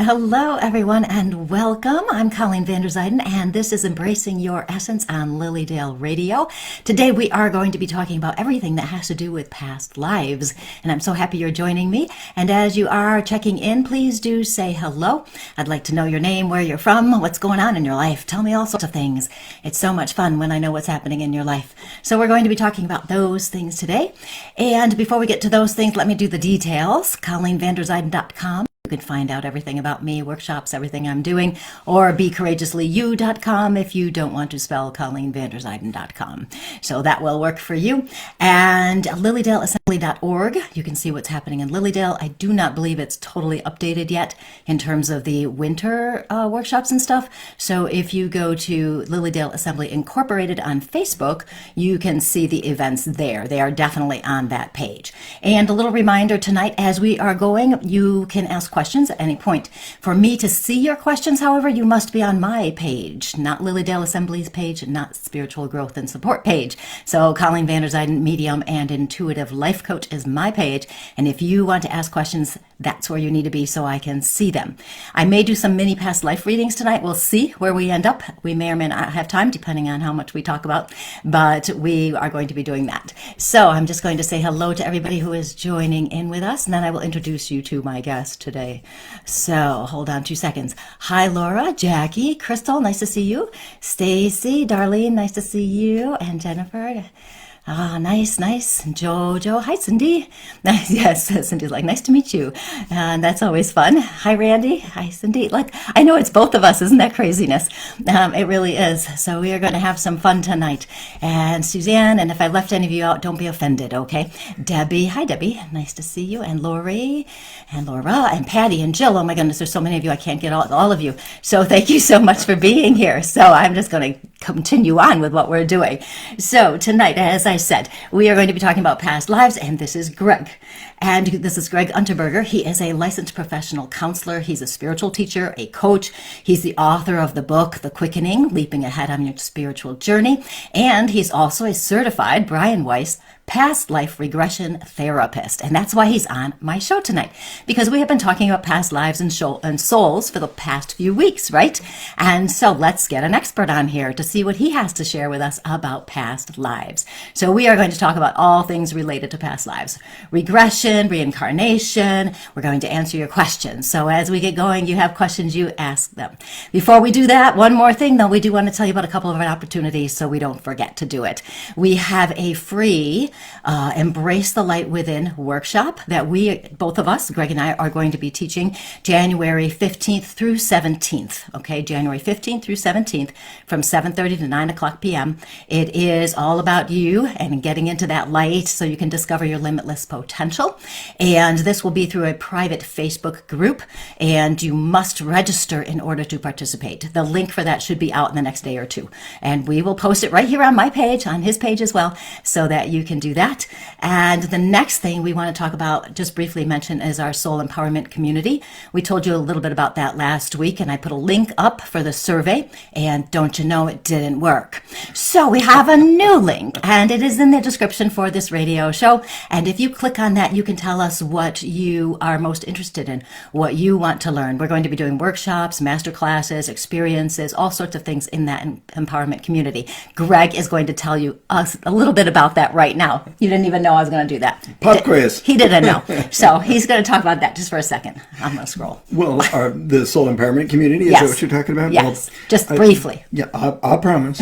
Hello, everyone, and welcome. I'm Colleen Vanderzijden, and this is Embracing Your Essence on Lilydale Radio. Today, we are going to be talking about everything that has to do with past lives, and I'm so happy you're joining me. And as you are checking in, please do say hello. I'd like to know your name, where you're from, what's going on in your life. Tell me all sorts of things. It's so much fun when I know what's happening in your life. So we're going to be talking about those things today. And before we get to those things, let me do the details. ColleenVanderzijden.com. You can find out everything about me, workshops, everything I'm doing, or becourageouslyu.com if you don't want to spell ColleenVanderzijden.com. So that will work for you. And LilydaleAssembly.org. You can see what's happening in Lilydale. I do not believe it's totally updated yet in terms of the winter workshops and stuff. So if you go to Lilydale Assembly Incorporated on Facebook, you can see the events there. They are definitely on that page. And a little reminder tonight, as we are going, you can ask questions at any point. For me to see your questions, however, you must be on my page, not Lilydale Assembly's page, not Spiritual Growth and Support page. So Colleen Vanderzijden, Medium and Intuitive Life Coach is my page. And if you want to ask questions, that's where you need to be so I can see them. I may do some mini past life readings tonight. We'll see where we end up. We may or may not have time, depending on how much we talk about, but we are going to be doing that. So I'm just going to say hello to everybody who is joining in with us, and then I will introduce you to my guest today. So hold on 2 seconds. Hi, Laura, Jackie, Crystal, nice to see you. Stacy, Darlene, nice to see you. And Jennifer. Nice. Jojo. Hi, Cindy. Yes, Cindy's like, nice to meet you. And that's always fun. Hi, Randy. Hi, Cindy. Like, I know it's both of us. Isn't that craziness? It really is. So we are going to have some fun tonight. And Suzanne, and if I left any of you out, don't be offended, okay? Debbie. Hi, Debbie. Nice to see you. And Lori and Laura and Patty and Jill. Oh my goodness, there's so many of you. I can't get all of you. So thank you so much for being here. So I'm just going to continue on with what we're doing. So tonight, as I said, we are going to be talking about past lives, and this is Greg. And this is Greg Unterberger. He is a licensed professional counselor. He's a spiritual teacher, a coach. He's the author of the book, The Quickening, Leaping Ahead on Your Spiritual Journey. And he's also a certified Brian Weiss past life regression therapist. And that's why he's on my show tonight, because we have been talking about past lives and souls for the past few weeks, right? And so let's get an expert on here to see what he has to share with us about past lives. So we are going to talk about all things related to past lives, regression, reincarnation. We're going to answer your questions. So as we get going, you have questions, you ask them. Before we do that, one more thing though, we do want to tell you about a couple of our opportunities so we don't forget to do it. We have a free Embrace the Light Within workshop that we, both of us, Greg and I, are going to be teaching January 15th through 17th. Okay, January 15th through 17th from 7:30 to 9 o'clock p.m. It is all about you and getting into that light so you can discover your limitless potential. And this will be through a private Facebook group, and you must register in order to participate. The link for that should be out in the next day or two. And we will post it right here on my page, on his page as well, so that you can do that. And the next thing we want to talk about, just briefly mention, is our soul empowerment community. We told you a little bit about that last week, and I put a link up for the survey, and don't you know, it didn't work. So we have a new link, and it is in the description for this radio show. And if you click on that, you can tell us what you are most interested in, what you want to learn. We're going to be doing workshops, master classes, experiences, all sorts of things in that empowerment community. Greg is going to tell you a little bit about that right now. You didn't even know I was going to do that. Pop quiz. He didn't know. So he's going to talk about that just for a second. I'm going to scroll. Well, the soul empowerment community, is Yes. that what you're talking about? Yes, Well, just briefly. I promise.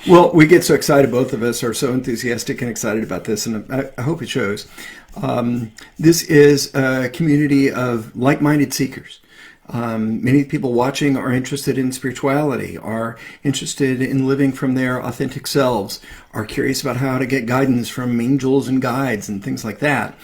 Well, we get so excited. Both of us are so enthusiastic and excited about this, and I hope it shows. This is a community of like-minded seekers. Many people watching are interested in spirituality, are interested in living from their authentic selves, are curious about how to get guidance from angels and guides and things like that.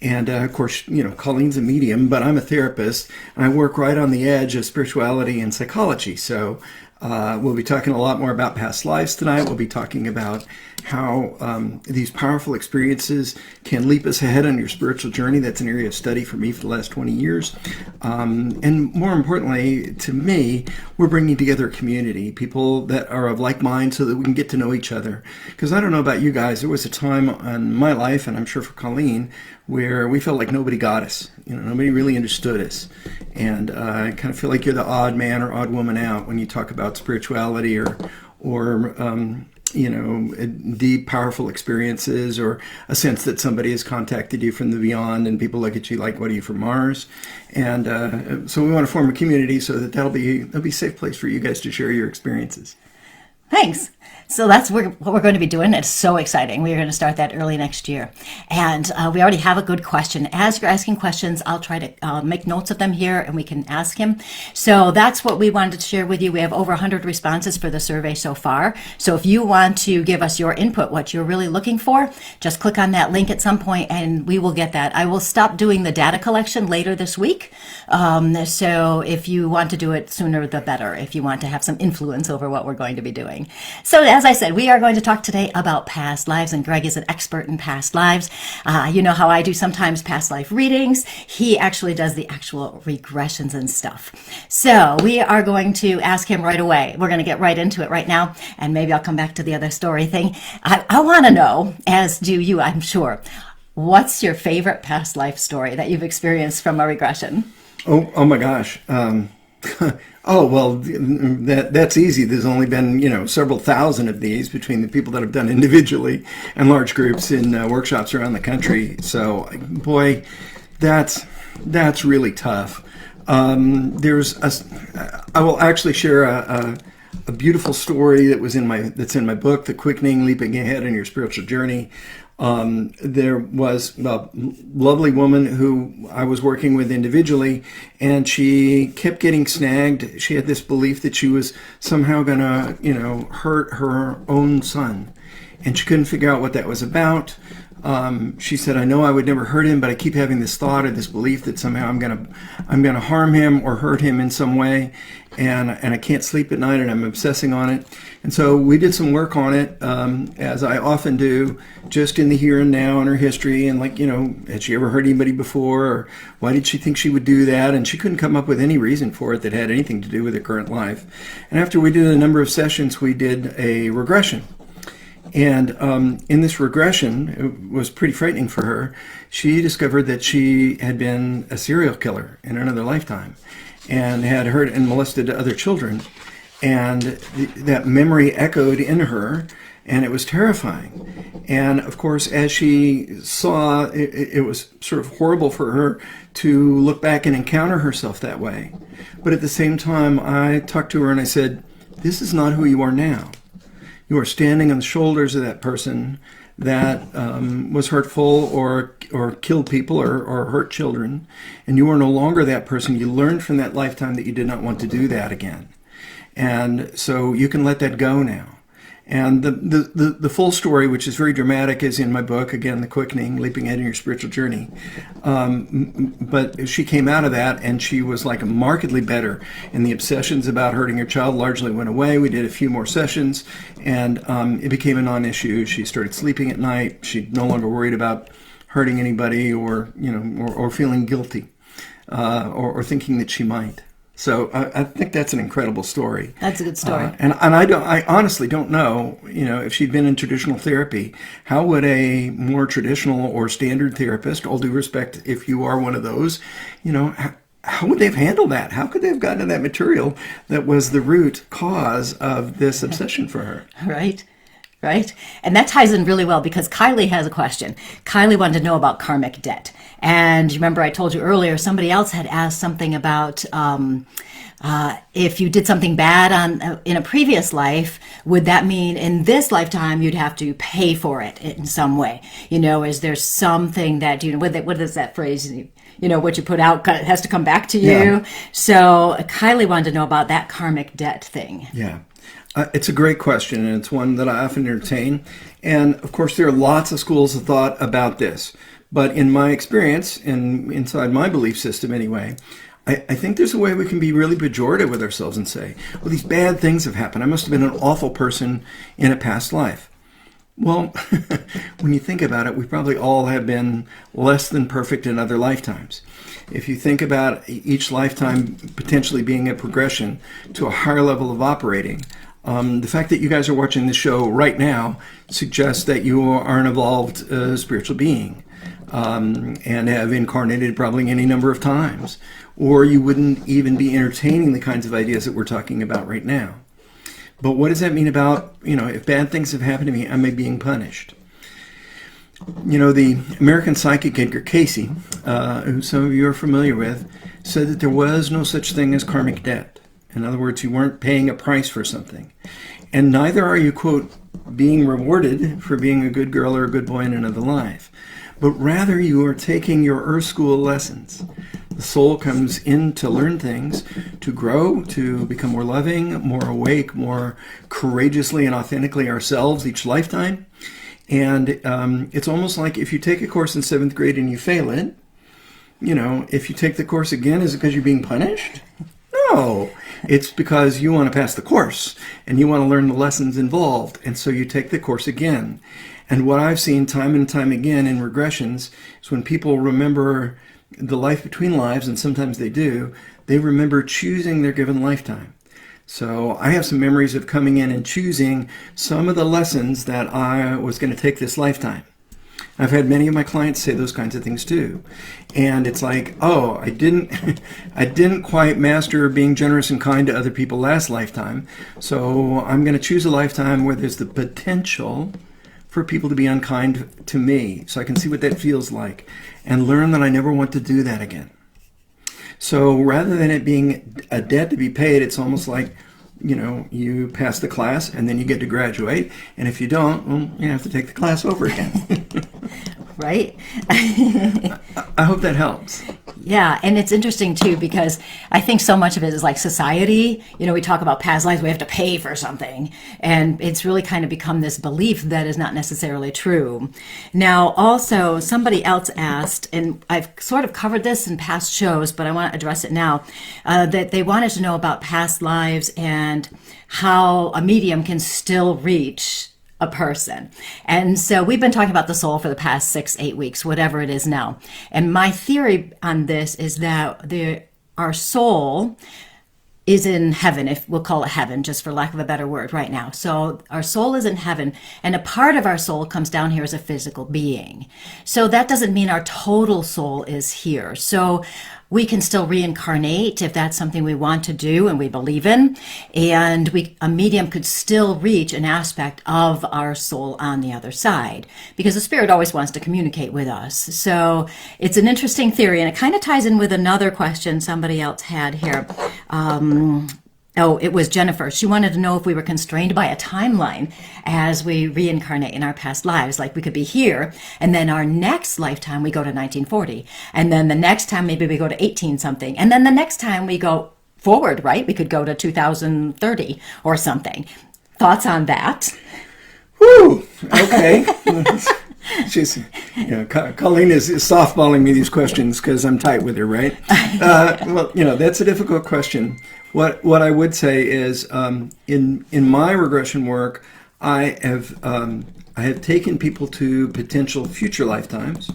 And of course, you know, Colleen's a medium, but I'm a therapist, and I work right on the edge of spirituality and psychology. So we'll be talking a lot more about past lives tonight. We'll be talking about how these powerful experiences can leap us ahead on your spiritual journey. That's an area of study for me for the last 20 years. And more importantly, to me, we're bringing together a community, people that are of like mind so that we can get to know each other. Because I don't know about you guys, there was a time in my life, and I'm sure for Colleen, where we felt like nobody got us. Nobody really understood us. And I kind of feel like you're the odd man or odd woman out when you talk about spirituality or deep, powerful experiences, or a sense that somebody has contacted you from the beyond, and people look at you like, what are you, from Mars? And so we want to form a community so that that'll be a safe place for you guys to share your experiences. Thanks. So that's what we're going to be doing. It's so exciting. We're going to start that early next year. And we already have a good question. As you're asking questions, I'll try to make notes of them here and we can ask him. So that's what we wanted to share with you. We have over 100 responses for the survey so far. So if you want to give us your input, what you're really looking for, just click on that link at some point and we will get that. I will stop doing the data collection later this week. So if you want to do it sooner, the better, if you want to have some influence over what we're going to be doing. So as I said, we are going to talk today about past lives, and Greg is an expert in past lives. You know how I do sometimes past life readings. He actually does the actual regressions and stuff. So we are going to ask him right away. We're going to get right into it right now, and maybe I'll come back to the other story thing. I want to know, as do you, I'm sure, what's your favorite past life story that you've experienced from a regression? Oh my gosh. Oh, well, that's easy. There's only been, several thousand of these between the people that have done individually and large groups in workshops around the country. So, boy, that's really tough. I will actually share a beautiful story that's in my book, The Quickening, Leaping Ahead in Your Spiritual Journey. There was a lovely woman who I was working with individually, and she kept getting snagged. She had this belief that she was somehow going to, hurt her own son, and she couldn't figure out what that was about. She said, I know I would never hurt him, but I keep having this thought or this belief that somehow I'm gonna harm him or hurt him in some way, and I can't sleep at night, and I'm obsessing on it. And so we did some work on it, as I often do, just in the here and now in her history, and had she ever hurt anybody before, or why did she think she would do that? And she couldn't come up with any reason for it that had anything to do with her current life. And after we did a number of sessions, we did a regression. And in this regression, it was pretty frightening for her. She discovered that she had been a serial killer in another lifetime and had hurt and molested other children. And that memory echoed in her, and it was terrifying. And of course, as she saw, it was sort of horrible for her to look back and encounter herself that way. But at the same time, I talked to her and I said, this is not who you are now. You are standing on the shoulders of that person that was hurtful or killed people or hurt children, and you are no longer that person. You learned from that lifetime that you did not want to do that again, and so you can let that go now. And the full story, which is very dramatic, is in my book, again, The Quickening, Leaping Ahead in Your Spiritual Journey. But she came out of that, and she was like markedly better. And the obsessions about hurting her child largely went away. We did a few more sessions, and it became a non-issue. She started sleeping at night. She no longer worried about hurting anybody or feeling guilty or thinking that she might. So I think that's an incredible story. That's a good story. And I honestly don't know, if she'd been in traditional therapy, how would a more traditional or standard therapist, all due respect if you are one of those, how would they have handled that? How could they have gotten to that material that was the root cause of this obsession for her? Right. And that ties in really well because Kylie has a question. Kylie wanted to know about karmic debt. And remember I told you earlier, somebody else had asked something about if you did something bad in a previous life, would that mean in this lifetime you'd have to pay for it in some way? Is there something that, what is that phrase? What you put out has to come back to you. Yeah. So Kylie wanted to know about that karmic debt thing. Yeah. It's a great question, and it's one that I often entertain. And, of course, there are lots of schools of thought about this. But in my experience, and inside my belief system anyway, I think there's a way we can be really pejorative with ourselves and say, well, these bad things have happened. I must have been an awful person in a past life. Well, when you think about it, we probably all have been less than perfect in other lifetimes. If you think about each lifetime potentially being a progression to a higher level of operating, the fact that you guys are watching the show right now suggests that you are an evolved spiritual being, and have incarnated probably any number of times, or you wouldn't even be entertaining the kinds of ideas that we're talking about right now. But what does that mean about, if bad things have happened to me, am I being punished? The American psychic Edgar Cayce, who some of you are familiar with, said that there was no such thing as karmic debt. In other words, you weren't paying a price for something. And neither are you, quote, being rewarded for being a good girl or a good boy in another life. But rather you are taking your Earth School lessons. The soul comes in to learn things, to grow, to become more loving, more awake, more courageously and authentically ourselves each lifetime. And it's almost like if you take a course in 7th grade and you fail it, if you take the course again, is it because you're being punished? No, it's because you want to pass the course and you want to learn the lessons involved. And so you take the course again. And what I've seen time and time again in regressions is when people remember the life between lives, and sometimes they do, they remember choosing their given lifetime. So I have some memories of coming in and choosing some of the lessons that I was going to take this lifetime. I've had many of my clients say those kinds of things too. And it's like, oh, I didn't quite master being generous and kind to other people last lifetime. So I'm going to choose a lifetime where there's the potential for people to be unkind to me, so I can see what that feels like and learn that I never want to do that again. So rather than it being a debt to be paid, it's almost like, you pass the class and then you get to graduate. And if you don't, well, you have to take the class over again. Right? I hope that helps. Yeah, and it's interesting too because I think so much of it is like society. We talk about past lives, we have to pay for something, and it's really kind of become this belief that is not necessarily true. Now, also, somebody else asked, and I've sort of covered this in past shows, but I want to address it now, that they wanted to know about past lives and how a medium can still reach a person. And so we've been talking about the soul for the past 6-8 weeks, whatever it is now. And my theory on this is that our soul is in heaven, if we'll call it heaven, just for lack of a better word right now. So our soul is in heaven, and a part of our soul comes down here as a physical being. So that doesn't mean our total soul is here. So we can still reincarnate if that's something we want to do and we believe in. And a medium could still reach an aspect of our soul on the other side, because the spirit always wants to communicate with us. So it's an interesting theory, and it kind of ties in with another question somebody else had here. It was Jennifer. She wanted to know if we were constrained by a timeline as we reincarnate in our past lives. Like we could be here, and then our next lifetime we go to 1940. And then the next time maybe we go to 18 something. And then the next time we go forward, right? We could go to 2030 or something. Thoughts on that? Whew, okay. She's, Colleen is softballing me these questions because I'm tight with her, right? That's a difficult question. What I would say is, in my regression work, I have taken people to potential future lifetimes,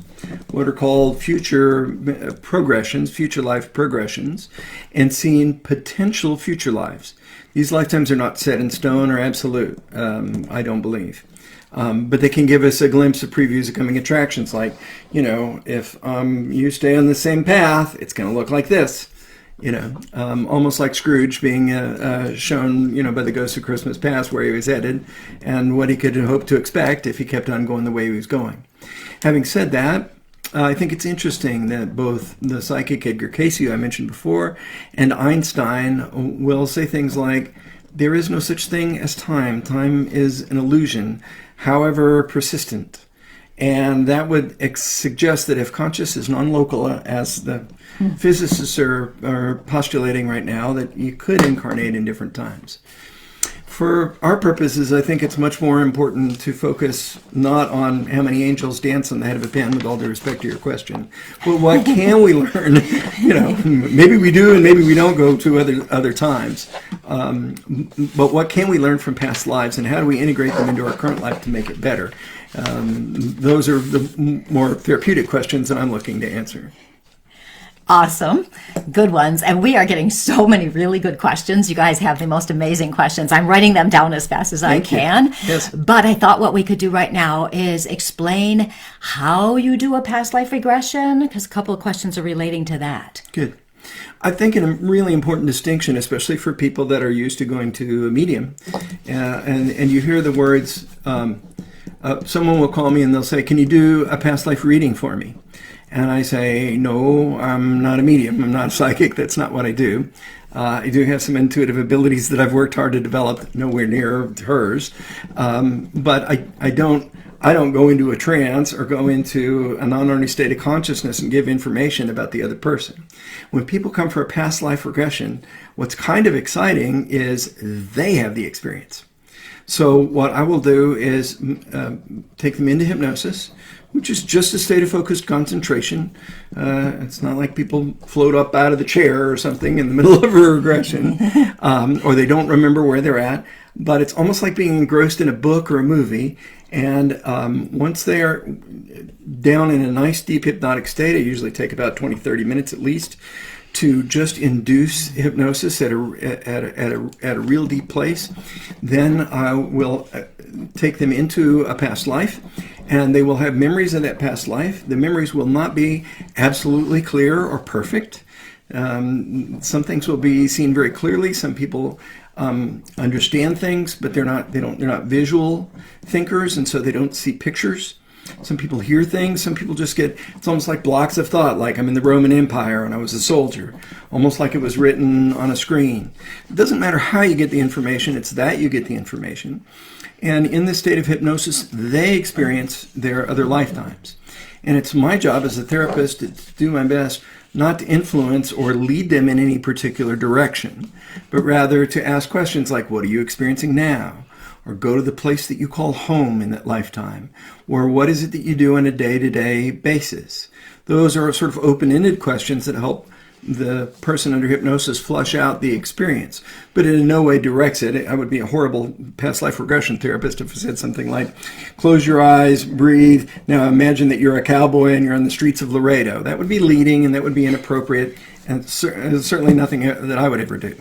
what are called future progressions, future life progressions, and seen potential future lives. These lifetimes are not set in stone or absolute, I don't believe. But they can give us a glimpse of previews of coming attractions. Like, if you stay on the same path, it's going to look like this. Almost like Scrooge being shown, by the ghost of Christmas Past where he was headed and what he could hope to expect if he kept on going the way he was going. Having said that, I think it's interesting that both the psychic Edgar Cayce I mentioned before and Einstein will say things like, there is no such thing as time. Time is an illusion, however persistent. And that would suggest that if conscious is non-local, as the physicists are postulating right now, that you could incarnate in different times. For our purposes, I think it's much more important to focus not on how many angels dance on the head of a pin, with all due respect to your question, but what can we learn? Maybe we do and maybe we don't go to other times. But what can we learn from past lives, and how do we integrate them into our current life to make it better? Those are the more therapeutic questions that I'm looking to answer. Awesome. Good ones. And we are getting so many really good questions. You guys have the most amazing questions. I'm writing them down as fast as I can. Yes. But I thought what we could do right now is explain how you do a past life regression, because a couple of questions are relating to that. Good. I think a really important distinction, especially for people that are used to going to a medium, and you hear the words, someone will call me and they'll say, can you do a past life reading for me? And I say, no, I'm not a medium. I'm not a psychic. That's not what I do. I do have some intuitive abilities that I've worked hard to develop, nowhere near hers. But I don't go into a trance or go into a non-ordinary state of consciousness and give information about the other person. When people come for a past life regression, what's kind of exciting is they have the experience. So what I will do is take them into hypnosis, which is just a state of focused concentration. It's not like people float up out of the chair or something in the middle of a regression, or they don't remember where they're at. But it's almost like being engrossed in a book or a movie. And once they are down in a nice deep hypnotic state, I usually take about 20, 30 minutes at least to just induce hypnosis at a real deep place. Then I will take them into a past life, and they will have memories of that past life. The memories will not be absolutely clear or perfect. Some things will be seen very clearly. Some people understand things, but they're not visual thinkers, and so they don't see pictures. Some people hear things. Some people just it's almost like blocks of thought, like I'm in the Roman Empire and I was a soldier, almost like it was written on a screen. It doesn't matter how you get the information, it's that you get the information. And in this state of hypnosis, they experience their other lifetimes. And it's my job as a therapist to do my best not to influence or lead them in any particular direction, but rather to ask questions like, what are you experiencing now? Or go to the place that you call home in that lifetime. Or what is it that you do on a day-to-day basis? Those are sort of open-ended questions that help the person under hypnosis flush out the experience, but it in no way directs it. I would be a horrible past life regression therapist if I said something like, close your eyes, breathe. Now imagine that you're a cowboy and you're on the streets of Laredo. That would be leading and that would be inappropriate, and certainly nothing that I would ever do.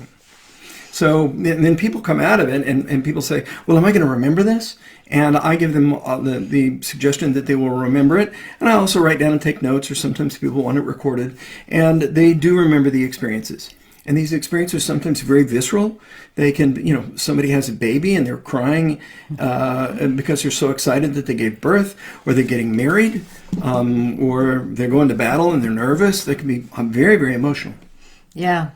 So and then people come out of it and people say, well, am I going to remember this? And I give them the suggestion that they will remember it. And I also write down and take notes, or sometimes people want it recorded. And they do remember the experiences. And these experiences are sometimes very visceral. They can, somebody has a baby and they're crying because they're so excited that they gave birth, or they're getting married, or they're going to battle and they're nervous. They can be very, very emotional. Yeah.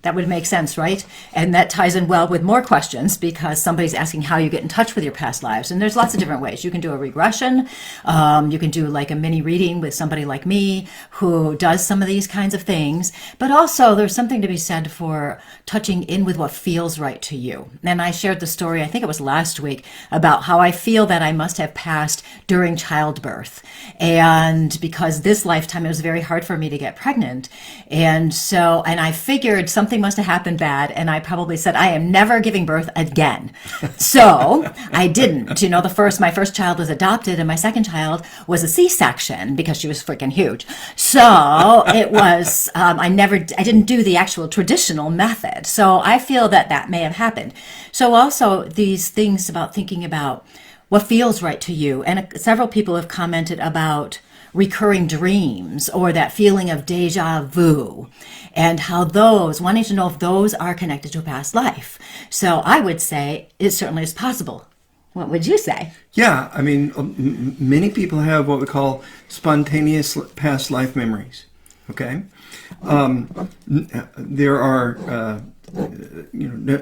That would make sense, right? And that ties in well with more questions, because somebody's asking how you get in touch with your past lives. And there's lots of different ways. You can do a regression. You can do like a mini reading with somebody like me who does some of these kinds of things. But also there's something to be said for touching in with what feels right to you. And I shared the story, I think it was last week, about how I feel that I must have passed during childbirth. And because this lifetime, it was very hard for me to get pregnant. And I figured something must have happened bad, and I probably said, I am never giving birth again. So I didn't. My first child was adopted, and my second child was a C-section because she was freaking huge. So it was, I didn't do the actual traditional method. So I feel that may have happened. So also these things about thinking about what feels right to you. And several people have commented about recurring dreams, or that feeling of deja vu, and how wanting to know if those are connected to a past life. So I would say it certainly is possible. What would you say? Yeah, I mean, many people have what we call spontaneous past life memories. Okay, there are,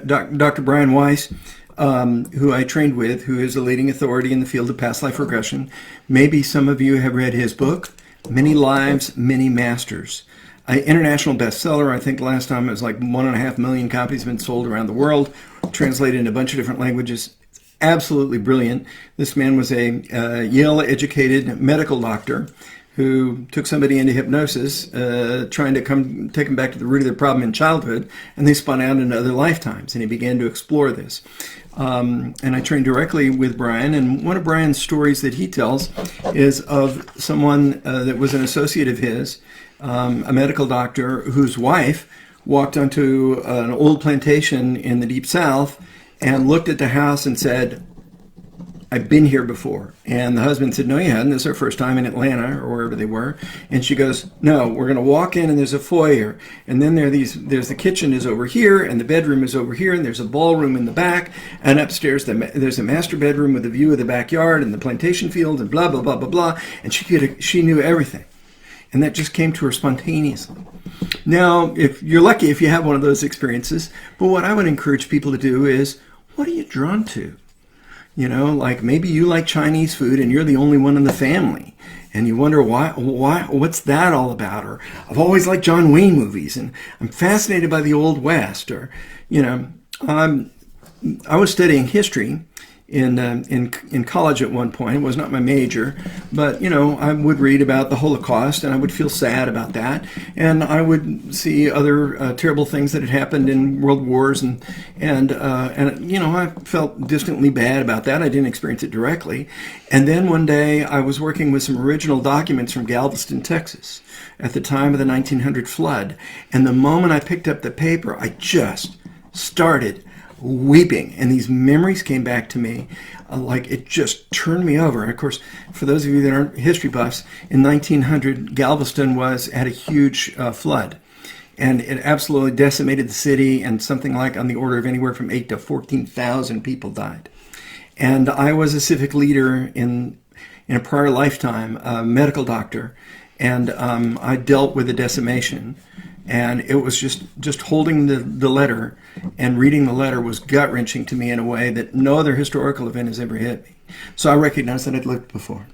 Dr. Brian Weiss, who I trained with, who is a leading authority in the field of past life regression. Maybe some of you have read his book, Many Lives, Many Masters. International bestseller. I think last time it was like 1.5 million copies have been sold around the world, translated in a bunch of different languages. Absolutely brilliant. This man was a Yale-educated medical doctor who took somebody into hypnosis, trying to take them back to the root of their problem in childhood, and they spun out into other lifetimes, and he began to explore this. And I trained directly with Brian, and one of Brian's stories that he tells is of someone that was an associate of his, a medical doctor whose wife walked onto an old plantation in the Deep South and looked at the house and said, "I've been here before." And the husband said, "No, you hadn't. This is our first time in Atlanta," or wherever they were. And she goes, "No, we're going to walk in and there's a foyer. And then there's the kitchen is over here and the bedroom is over here and there's a ballroom in the back. And upstairs there's a master bedroom with a view of the backyard and the plantation field and blah, blah, blah, blah, blah." And she knew everything. And that just came to her spontaneously. Now, if you're lucky if you have one of those experiences, but what I would encourage people to do is, what are you drawn to? You know, like maybe you like Chinese food and you're the only one in the family. And you wonder why, what's that all about? Or I've always liked John Wayne movies and I'm fascinated by the Old West. Or, you know, I was studying history in college at one point. It was not my major, but you know, I would read about the Holocaust and I would feel sad about that, and I would see other terrible things that had happened in world wars, and you know, I felt distantly bad about that. I didn't experience it directly. And then one day I was working with some original documents from Galveston, Texas, at the time of the 1900 flood, and the moment I picked up the paper, I just started weeping, and these memories came back to me, like it just turned me over. And of course, for those of you that aren't history buffs, in 1900 Galveston had a huge flood, and it absolutely decimated the city, and something like on the order of anywhere from 8 to 14,000 people died. And I was a civic leader in a prior lifetime, a medical doctor, and I dealt with the decimation. And it was just holding the letter and reading the letter was gut-wrenching to me in a way that no other historical event has ever hit me. So I recognized that I'd lived before.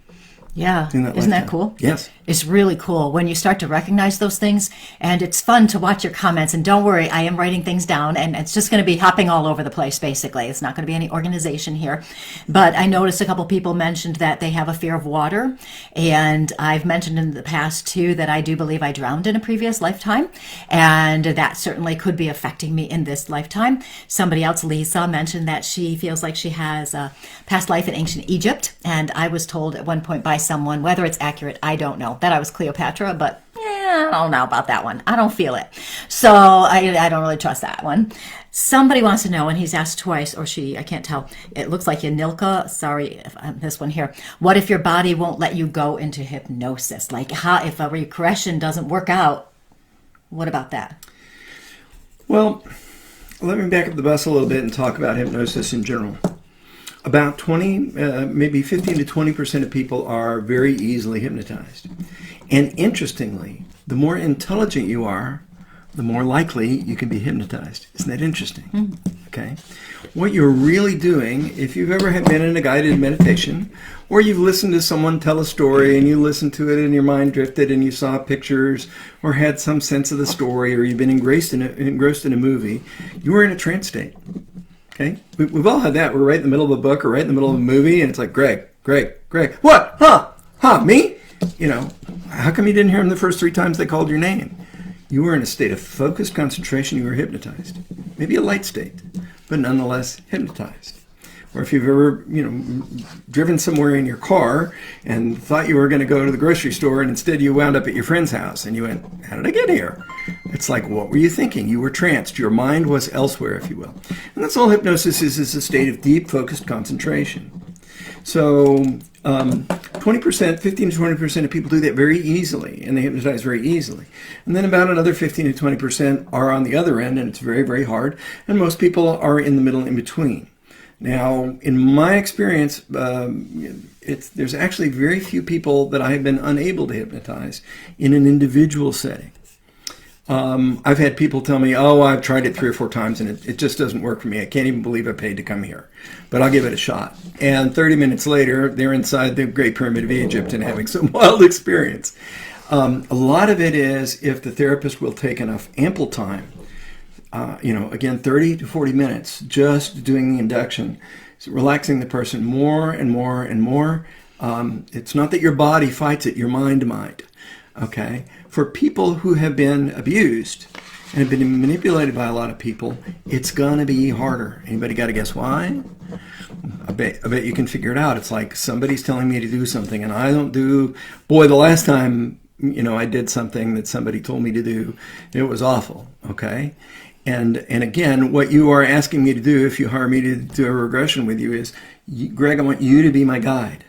Yeah. Isn't that cool? Yes. It's really cool when you start to recognize those things, and it's fun to watch your comments. And don't worry, I am writing things down, and it's just going to be hopping all over the place, basically. It's not going to be any organization here. But I noticed a couple people mentioned that they have a fear of water, and I've mentioned in the past, too, that I do believe I drowned in a previous lifetime, and that certainly could be affecting me in this lifetime. Somebody else, Lisa, mentioned that she feels like she has a past life in ancient Egypt, and I was told at one point by someone, whether it's accurate, I don't know, that I was Cleopatra, but I don't know about that one. I don't feel it. So I don't really trust that one. Somebody wants to know, and he's asked twice, or she, I can't tell. It looks like Yanilka. Sorry, if I'm this one here. What if your body won't let you go into hypnosis? Like, how, if a regression doesn't work out, what about that? Well, let me back up the bus a little bit and talk about hypnosis in general. About 20, maybe 15 to 20% of people are very easily hypnotized. And interestingly, the more intelligent you are, the more likely you can be hypnotized. Isn't that interesting? Mm. Okay. What you're really doing, if you've ever been in a guided meditation, or you've listened to someone tell a story and you listened to it and your mind drifted and you saw pictures or had some sense of the story, or you've been engrossed in a movie, you are in a trance state. Okay, we've all had that. We're right in the middle of a book or right in the middle of a movie, and it's like, Greg, what? Me? You know, how come you didn't hear him the first 3 times they called your name? You were in a state of focused concentration. You were hypnotized. Maybe a light state, but nonetheless hypnotized. Or if you've ever, driven somewhere in your car and thought you were going to go to the grocery store, and instead you wound up at your friend's house, and you went, how did I get here? It's like, what were you thinking? You were tranced. Your mind was elsewhere, if you will. And that's all hypnosis is a state of deep, focused concentration. So 20%, 15 to 20% of people do that very easily, and they hypnotize very easily. And then about another 15 to 20% are on the other end, and it's very, very hard. And most people are in the middle, in between. Now, in my experience, there's actually very few people that I have been unable to hypnotize in an individual setting. I've had people tell me, I've tried it 3 or 4 times and it just doesn't work for me. I can't even believe I paid to come here, but I'll give it a shot. And 30 minutes later, they're inside the Great Pyramid of Egypt and having some wild experience. A lot of it is if the therapist will take enough ample time, again, 30 to 40 minutes, just doing the induction, relaxing the person more and more and more, It's not that your body fights it, your mind might. Okay? For people who have been abused and have been manipulated by a lot of people, it's going to be harder. Anybody got to guess why? I bet you can figure it out. It's like somebody's telling me to do something and I don't do. Boy, the last time, I did something that somebody told me to do, it was awful. Okay? And again, what you are asking me to do, if you hire me to do a regression with you, is, Greg, I want you to be my guide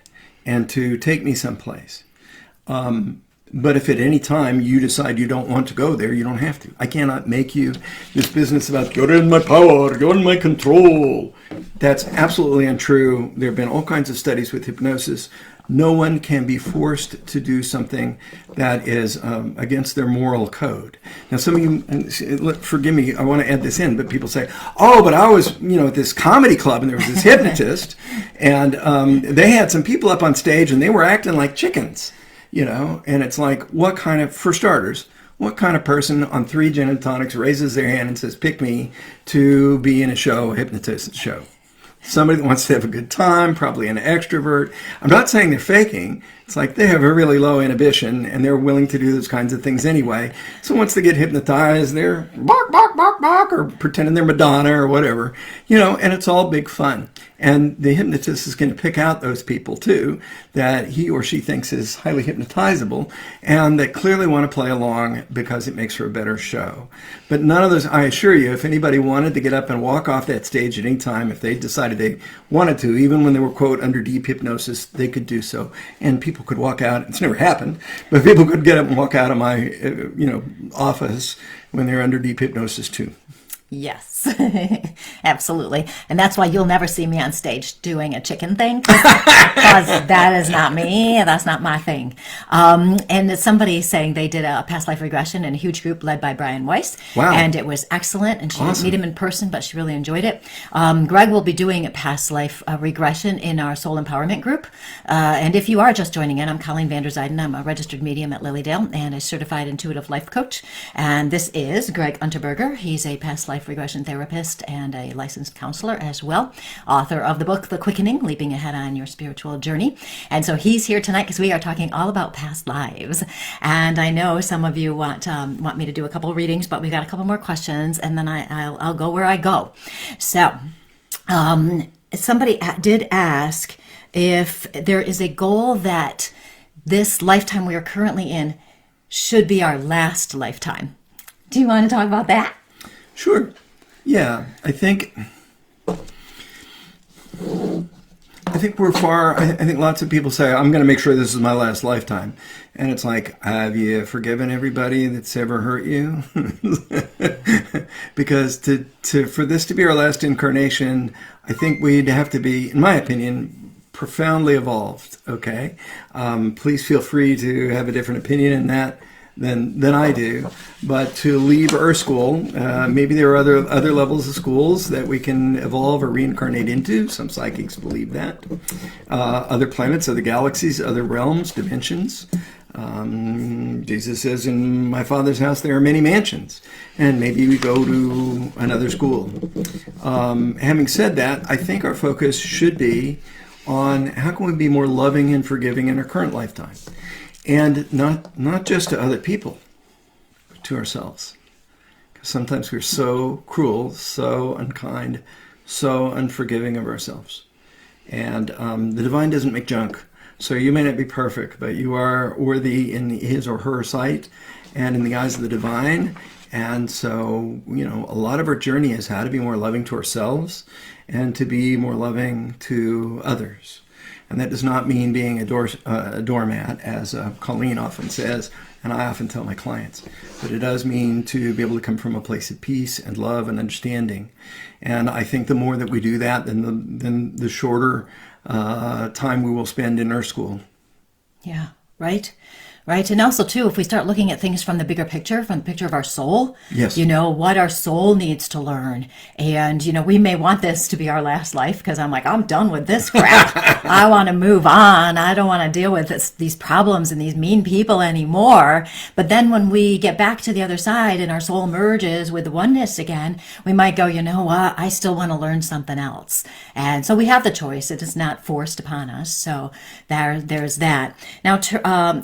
and to take me someplace. But if at any time you decide you don't want to go there, you don't have to. I cannot make you this business about you're in my power, you're in my control. That's absolutely untrue. There have been all kinds of studies with hypnosis. No one can be forced to do something that is against their moral code. Now, some of you, forgive me, I want to add this in, but people say, oh, but I was, at this comedy club and there was this hypnotist and they had some people up on stage and they were acting like chickens. And it's like, for starters, what kind of person on 3 gin and tonics raises their hand and says, pick me to be in a hypnotist show? Somebody that wants to have a good time, probably an extrovert. I'm not saying they're faking. It's like they have a really low inhibition and they're willing to do those kinds of things anyway. So once they get hypnotized, they're bark, bark, bark, bark, or pretending they're Madonna or whatever, and it's all big fun. And the hypnotist is going to pick out those people too that he or she thinks is highly hypnotizable and that clearly want to play along because it makes for a better show. But none of those, I assure you, if anybody wanted to get up and walk off that stage at any time, if they decided they wanted to, even when they were, quote, under deep hypnosis, they could do so. And people could walk out. It's never happened, but people could get up and walk out of my, office when they're under deep hypnosis too. Yes, absolutely. And that's why you'll never see me on stage doing a chicken thing, because that is not me. That's not my thing. And somebody saying they did a past life regression in a huge group led by Brian Weiss. Wow. And it was excellent. And she didn't meet him in person, but she really enjoyed it. Greg will be doing a past life regression in our soul empowerment group. And if you are just joining in, I'm Colleen Vander Zijden. I'm a registered medium at Lilydale and a certified intuitive life coach. And this is Greg Unterberger. He's a past life regression therapist and a licensed counselor as well, author of the book The Quickening, Leaping Ahead on Your Spiritual Journey. And so he's here tonight because we are talking all about past lives. And I know some of you want me to do a couple readings, but we've got a couple more questions and then I'll go where I go. So somebody did ask if there is a goal that this lifetime we are currently in should be our last lifetime. Do you want to talk about that? Sure. Yeah, I think we're far. I think lots of people say, I'm going to make sure this is my last lifetime. And it's like, have you forgiven everybody that's ever hurt you? Because for this to be our last incarnation, I think we'd have to be, in my opinion, profoundly evolved. Okay? Please feel free to have a different opinion in that than I do, but to leave Earth School, maybe there are other levels of schools that we can evolve or reincarnate into. Some psychics believe that. Other planets, other galaxies, other realms, dimensions. Jesus says, in my Father's house there are many mansions, and maybe we go to another school. Having said that, I think our focus should be on how can we be more loving and forgiving in our current lifetime. And not just to other people, but to ourselves. Because sometimes we're so cruel, so unkind, so unforgiving of ourselves. And the divine doesn't make junk. So you may not be perfect, but you are worthy in his or her sight and in the eyes of the divine. And so, a lot of our journey is how to be more loving to ourselves and to be more loving to others. And that does not mean being a doormat, as Colleen often says, and I often tell my clients. But it does mean to be able to come from a place of peace and love and understanding. And I think the more that we do that, then the shorter time we will spend in Earth School. Yeah, right? Right. And also, too, if we start looking at things from the bigger picture, from the picture of our soul, Yes. what our soul needs to learn. And, we may want this to be our last life because I'm done with this crap. I want to move on. I don't want to deal with these problems and these mean people anymore. But then when we get back to the other side and our soul merges with the oneness again, we might go, you know what? I still want to learn something else. And so we have the choice. It is not forced upon us. So there's that. Now,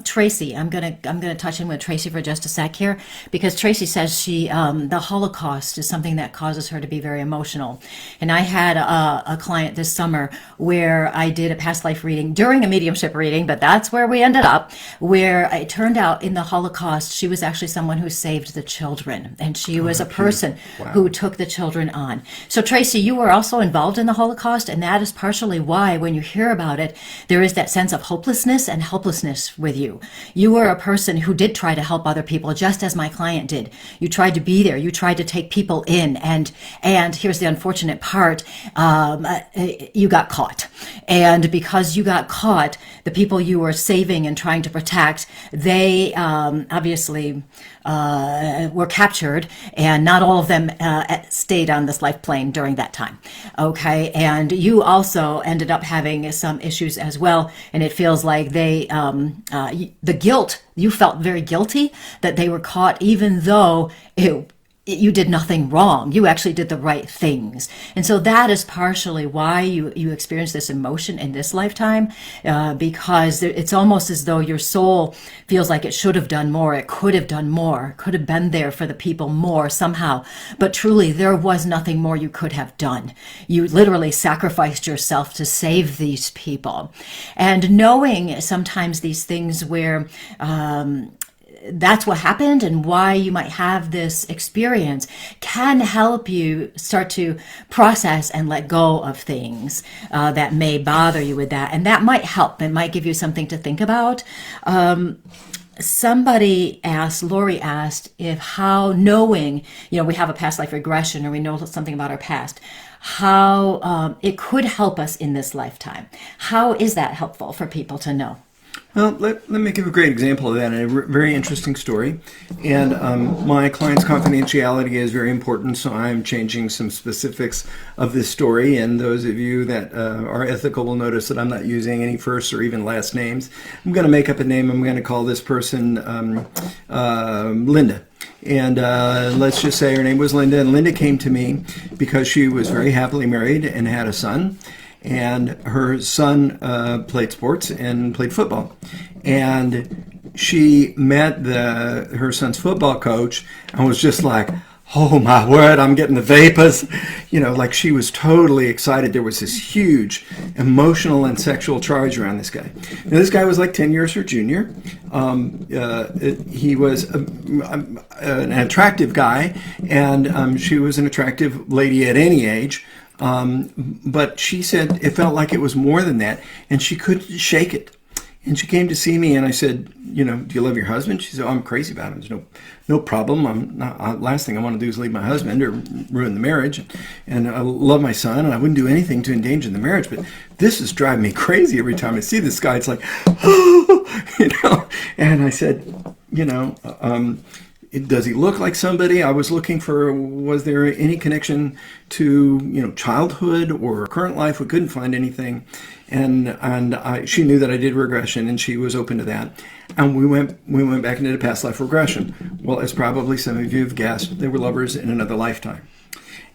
Tracy, I'm gonna touch in with Tracy for just a sec here, because Tracy says the Holocaust is something that causes her to be very emotional. And I had a client this summer where I did a past life reading during a mediumship reading, but that's where we ended up, where it turned out in the Holocaust, she was actually someone who saved the children, and she was a person who took the children on. So Tracy, you were also involved in the Holocaust, and that is partially why when you hear about it, there is that sense of hopelessness and helplessness with you. You were a person who did try to help other people, just as my client did. You tried to be there. You tried to take people in. And here's the unfortunate part. You got caught. And because you got caught, the people you were saving and trying to protect, they obviously were captured, and not all of them stayed on this life plane during that time. Okay, and you also ended up having some issues as well, and it feels like the guilt, you felt very guilty that they were caught, even though you did nothing wrong. You actually did the right things. And so that is partially why you experience this emotion in this lifetime, because it's almost as though your soul feels like it should have done more. It could have done more, could have been there for the people more somehow. But truly, there was nothing more you could have done. You literally sacrificed yourself to save these people. And knowing sometimes these things where, that's what happened and why you might have this experience can help you start to process and let go of things that may bother you with that. And that might help. It might give you something to think about. Somebody asked, Lori asked, how knowing, we have a past life regression or we know something about our past, how it could help us in this lifetime. How is that helpful for people to know? Well, let me give a great example of that, and a very interesting story. And my client's confidentiality is very important, so I'm changing some specifics of this story. And those of you that are ethical will notice that I'm not using any first or even last names. I'm going to make up a name. I'm going to call this person Linda. And let's just say her name was Linda. And Linda came to me because she was very happily married and had a son. And her son played sports and played football. And she met her son's football coach and was just like, oh my word, I'm getting the vapors. Like she was totally excited. There was this huge emotional and sexual charge around this guy. Now, this guy was like 10 years her junior. He was an attractive guy, and she was an attractive lady at any age. But she said it felt like it was more than that, and she couldn't shake it. And she came to see me, and I said, do you love your husband? She said, I'm crazy about him. There's no problem. I'm not. Last thing I want to do is leave my husband or ruin the marriage. And I love my son, and I wouldn't do anything to endanger the marriage. But this is driving me crazy every time I see this guy. It's like, And I said, does he look like somebody? I was looking for, was there any connection to, childhood or current life? We couldn't find anything. And she knew that I did regression, and she was open to that. And we went back into the past life regression. Well, as probably some of you have guessed, they were lovers in another lifetime.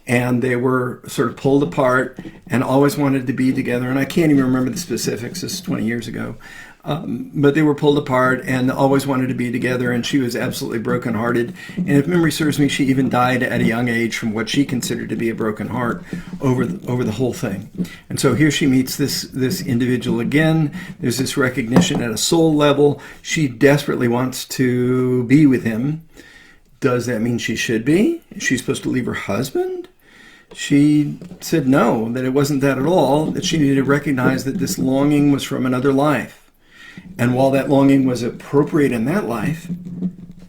And they were sort of pulled apart and always wanted to be together. And I can't even remember the specifics. This is 20 years ago. But they were pulled apart and always wanted to be together, and she was absolutely brokenhearted. And if memory serves me, she even died at a young age from what she considered to be a broken heart over the whole thing. And so here she meets this individual again. There's this recognition at a soul level. She desperately wants to be with him. Does that mean she should be? Is she supposed to leave her husband? She said no, that it wasn't that at all, that she needed to recognize that this longing was from another life. And while that longing was appropriate in that life,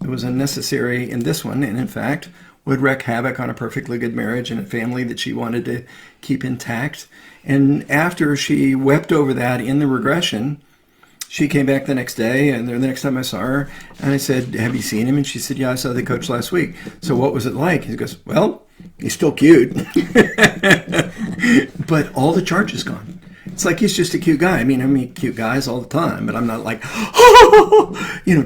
it was unnecessary in this one, and in fact would wreak havoc on a perfectly good marriage and a family that she wanted to keep intact. And after she wept over that in the regression, she came back the next day, and the next time I saw her, and I said, "Have you seen him?" And she said, "Yeah, I saw the coach last week." So what was it like? He goes, "Well, he's still cute, but all the charge is gone." It's like he's just a cute guy. I meet cute guys all the time, but I'm not like,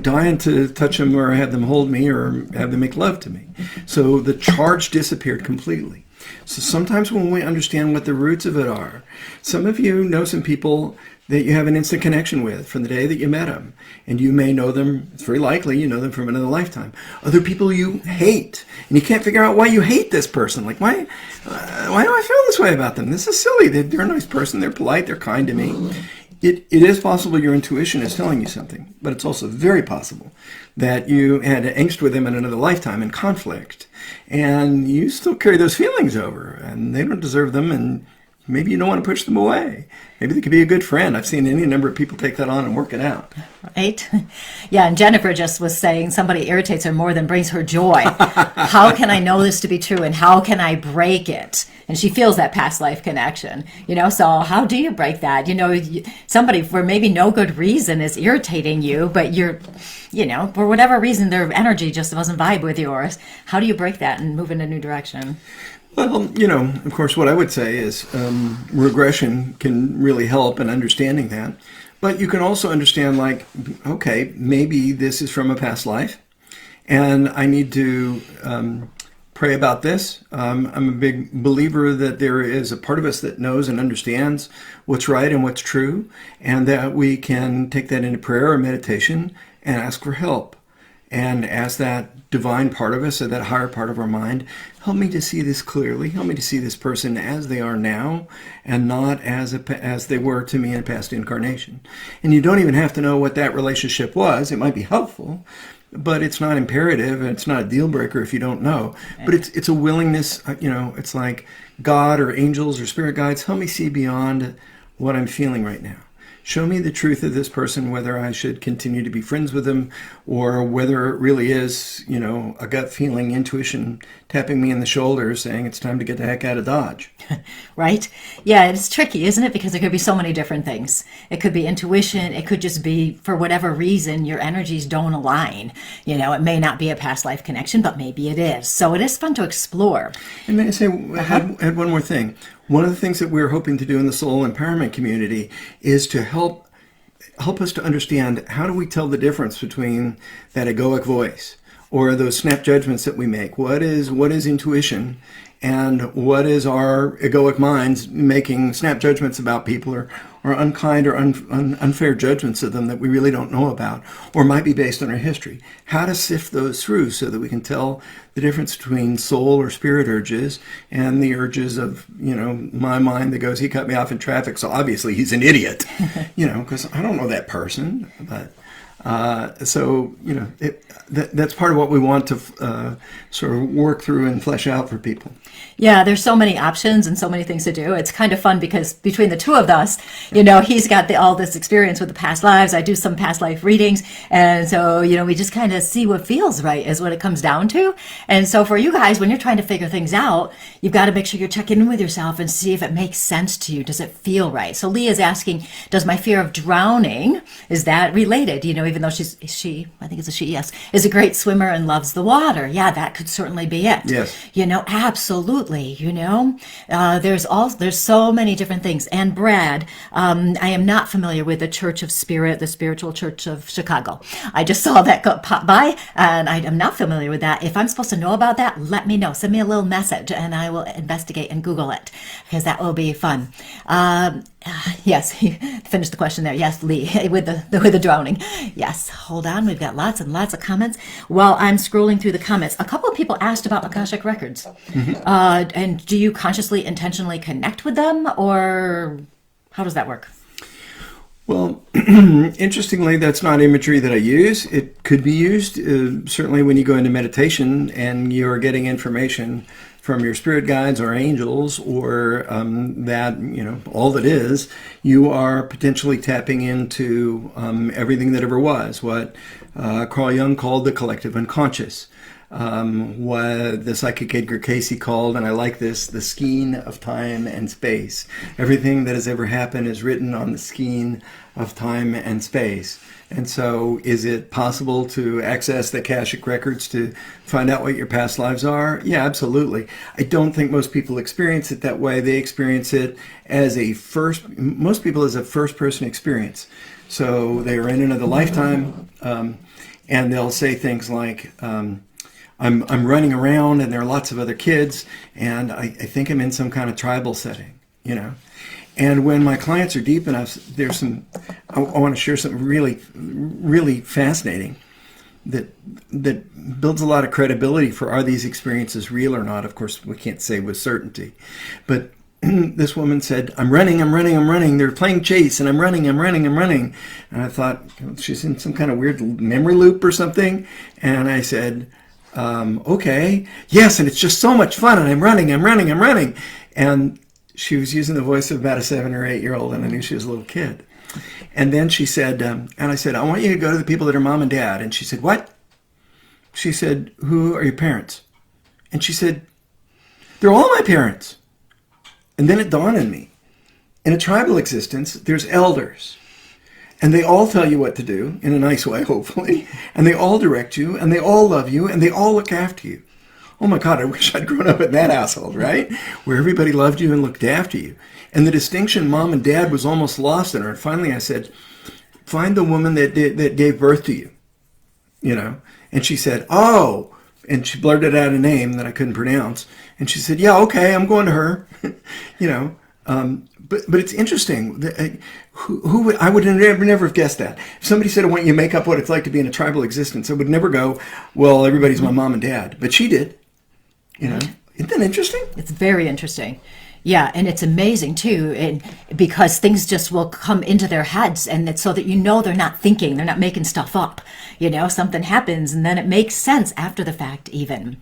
dying to touch them or have them hold me or have them make love to me. So the charge disappeared completely. So sometimes when we understand what the roots of it are, some of you know some people that you have an instant connection with from the day that you met them. And you may know them, it's very likely you know them from another lifetime. Other people you hate, and you can't figure out why you hate this person. Like, why do I feel this way about them? This is silly. They're a nice person. They're polite. They're kind to me. It is possible your intuition is telling you something, but it's also very possible that you had angst with them in another lifetime in conflict, and you still carry those feelings over, and they don't deserve them, and maybe you don't want to push them away. Maybe they could be a good friend. I've seen any number of people take that on and work it out. Right? Yeah, and Jennifer just was saying somebody irritates her more than brings her joy. How can I know this to be true, and how can I break it? And she feels that past life connection, so how do you break that? Somebody for maybe no good reason is irritating you, but you're, for whatever reason, their energy just doesn't vibe with yours. How do you break that and move in a new direction? Well, of course, what I would say is regression can really help in understanding that. But you can also understand, like, okay, maybe this is from a past life, and I need to pray about this. I'm a big believer that there is a part of us that knows and understands what's right and what's true, and that we can take that into prayer or meditation and ask for help. And ask that divine part of us, or that higher part of our mind, help me to see this clearly. Help me to see this person as they are now, and not as they were to me in a past incarnation. And you don't even have to know what that relationship was. It might be helpful, but it's not imperative, and it's not a deal breaker if you don't know. But it's a willingness. It's like God or angels or spirit guides, help me see beyond what I'm feeling right now. Show me the truth of this person, whether I should continue to be friends with them, or whether it really is, a gut feeling, intuition tapping me in the shoulder saying it's time to get the heck out of Dodge. Right? Yeah, it's tricky, isn't it? Because there could be so many different things. It could be intuition. It could just be, for whatever reason, your energies don't align. It may not be a past life connection, but maybe it is. So it is fun to explore. And may I say, add one more thing. One of the things that we're hoping to do in the soul empowerment community is to help us to understand, how do we tell the difference between that egoic voice or those snap judgments that we make? What is intuition, and what is our egoic minds making snap judgments about people, or unkind or unfair judgments of them that we really don't know about, or might be based on our history? How to sift those through so that we can tell the difference between soul or spirit urges and the urges of, my mind that goes, he cut me off in traffic, so obviously he's an idiot, because I don't know that person. But that's part of what we want to sort of work through and flesh out for people. Yeah, there's so many options and so many things to do. It's kind of fun because between the two of us, he's got all this experience with the past lives. I do some past life readings. And so, we just kind of see what feels right is what it comes down to. And so for you guys, when you're trying to figure things out, you've got to make sure you're checking in with yourself and see if it makes sense to you. Does it feel right? So Lee is asking, does my fear of drowning, is that related? Even though she, I think it's a she, yes, is a great swimmer and loves the water. Yeah, that could certainly be it. Yes. Absolutely. There's so many different things. And Brad, I am not familiar with the Church of Spirit, the Spiritual Church of Chicago. I just saw that pop by, and I am not familiar with that. If I'm supposed to know about that, let me know. Send me a little message, and I will investigate and Google it, because that will be fun. Yes, finished the question there. Yes, Lee, with the drowning. Yes, hold on. We've got lots and lots of comments. While I'm scrolling through the comments, a couple of people asked about Akashic Records. Mm-hmm. And do you consciously, intentionally connect with them, or how does that work? Well, interestingly, that's not imagery that I use. It could be used, certainly when you go into meditation and you're getting information from your spirit guides or angels, or all that is, you are potentially tapping into everything that ever was, what Carl Jung called the collective unconscious. what the psychic Edgar Casey called, and I like this, the skein of time and space. Everything that has ever happened is written on the skein of time and space. And so is it possible to access the Akashic records to find out what your past lives are? Yeah, absolutely. I don't think most people experience it that way. They experience it as most people as a first person experience. So they are in another lifetime, and they'll say things like, I'm running around and there are lots of other kids, and I think I'm in some kind of tribal setting, you know. And when my clients are deep enough, I want to share something really, really fascinating that builds a lot of credibility for, are these experiences real or not? Of course, we can't say with certainty. But this woman said, I'm running. They're playing chase and I'm running. And I thought, she's in some kind of weird memory loop or something. And I said, okay, yes, and it's just so much fun. And I'm running. And she was using the voice of about a 7 or 8 year old, and I knew she was a little kid. And then she said, and I said, I want you to go to the people that are mom and dad. And she said, what? She said, who are your parents? And she said, they're all my parents. And then it dawned on me, in a tribal existence, there's elders. And they all tell you what to do, in a nice way, hopefully. And they all direct you, and they all love you, and they all look after you. Oh my God, I wish I'd grown up in that household, right? Where everybody loved you and looked after you. And the distinction mom and dad was almost lost in her. And finally I said, find the woman that gave birth to you, you know? And she said, oh, and she blurted out a name that I couldn't pronounce. And she said, yeah, okay, I'm going to her, you know? But it's interesting. I would never have guessed that. If somebody said, I want you to make up what it's like to be in a tribal existence, I would never go, well, everybody's my mom and dad. But she did. You know, isn't that interesting? It's very interesting. Yeah, and it's amazing too, and because things just will come into their heads, and it's so that you know they're not thinking, they're not making stuff up. You know, something happens, and then it makes sense after the fact. Even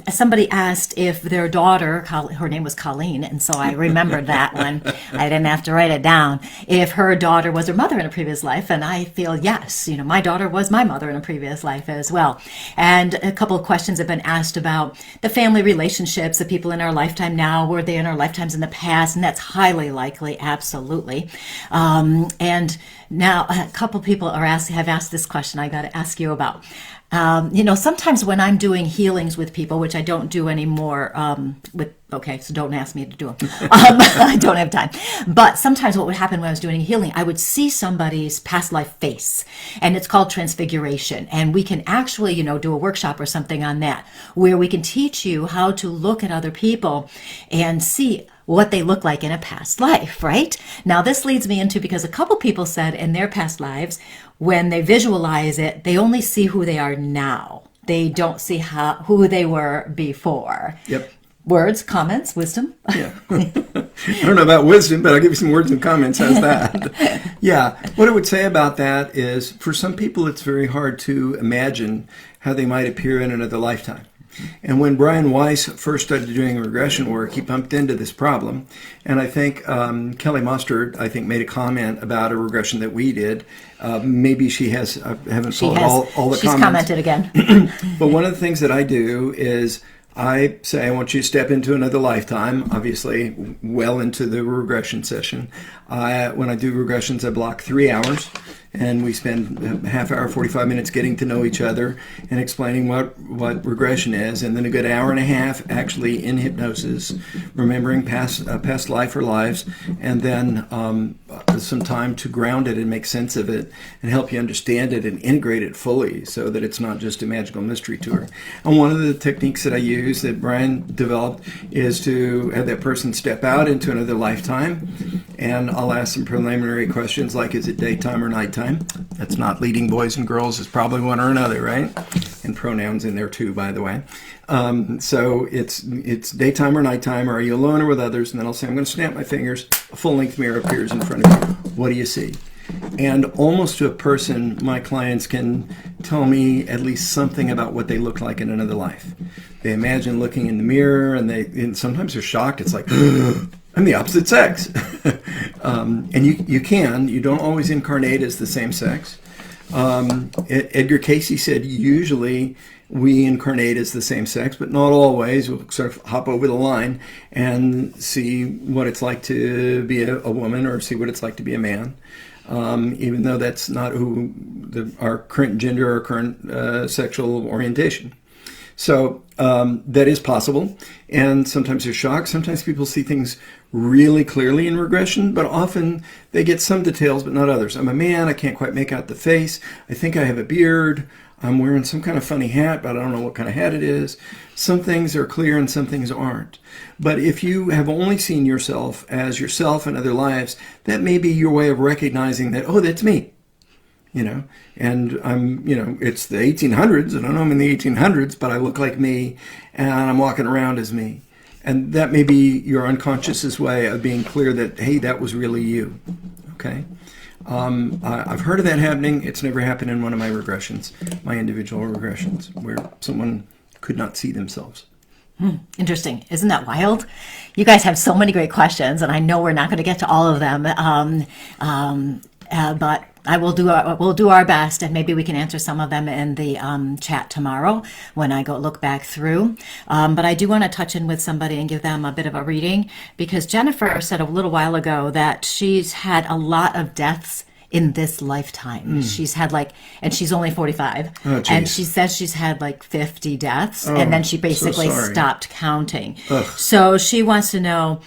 somebody asked if their daughter, her name was Colleen, and so I remembered that one. I didn't have to write it down. If her daughter was her mother in a previous life, and I feel yes, you know, my daughter was my mother in a previous life as well. And a couple of questions have been asked about the family relationships, the people in our lifetime now, were they in our lifetimes in the past, and that's highly likely, absolutely. And now a couple people have asked this question I got to ask you about. You know, sometimes when I'm doing healings with people, which I don't do anymore, so don't ask me to do them. I don't have time. But sometimes what would happen when I was doing a healing, I would see somebody's past life face, and it's called transfiguration. And we can actually, you know, do a workshop or something on that, where we can teach you how to look at other people and see what they look like in a past life, right? Now, this leads me into, because a couple people said in their past lives, when they visualize it, they only see who they are now. They don't see who they were before. Yep. Words, comments, wisdom? Yeah. I don't know about wisdom, but I'll give you some words and comments. How's that? Yeah. What I would say about that is, for some people, it's very hard to imagine how they might appear in another lifetime. And when Brian Weiss first started doing regression work, he bumped into this problem. And I think Kelly Mostert, made a comment about a regression that we did. Maybe she has, I haven't followed all the comments. She's commented again. But one of the things that I do is I say, I want you to step into another lifetime, obviously well into the regression session. When I do regressions, I block 3 hours. And we spend a half hour, 45 minutes getting to know each other and explaining what regression is. And then a good hour and a half actually in hypnosis, remembering past life or lives, and then some time to ground it and make sense of it and help you understand it and integrate it fully so that it's not just a magical mystery tour. And one of the techniques that I use that Brian developed is to have that person step out into another lifetime, and I'll ask some preliminary questions like, is it daytime or nighttime? That's not leading boys and girls. It's probably one or another, right? And pronouns in there too, by the way. So it's daytime or nighttime, or are you alone or with others? And then I'll say, I'm going to snap my fingers. A full-length mirror appears in front of you. What do you see? And almost to a person, my clients can tell me at least something about what they look like in another life. They imagine looking in the mirror, and sometimes they're shocked. It's like, I'm the opposite sex. And you don't always incarnate as the same sex. Edgar Casey said usually we incarnate as the same sex, but not always. We'll sort of hop over the line and see what it's like to be a woman, or see what it's like to be a man, even though that's not who our current gender or current sexual orientation. So that is possible, and sometimes they're shocked. Sometimes people see things really clearly in regression, but often they get some details, but not others. I'm a man, I can't quite make out the face. I think I have a beard. I'm wearing some kind of funny hat, but I don't know what kind of hat it is. Some things are clear and some things aren't. But if you have only seen yourself as yourself in other lives, that may be your way of recognizing that, oh, that's me. And I'm, it's the 1800s, and I know I'm in the 1800s, but I look like me, and I'm walking around as me. And that may be your unconscious's way of being clear that, hey, that was really you, okay? I've heard of that happening. It's never happened in one of my regressions, my individual regressions, where someone could not see themselves. Interesting. Isn't that wild? You guys have so many great questions, and I know we're not going to get to all of them, but we'll do our best, and maybe we can answer some of them in the chat tomorrow when I go look back through. But I do want to touch in with somebody and give them a bit of a reading, because Jennifer said a little while ago that she's had a lot of deaths in this lifetime. She's had and she's only 45. Oh, and she says she's had 50 deaths, and then she basically stopped counting. Ugh. So she wants to know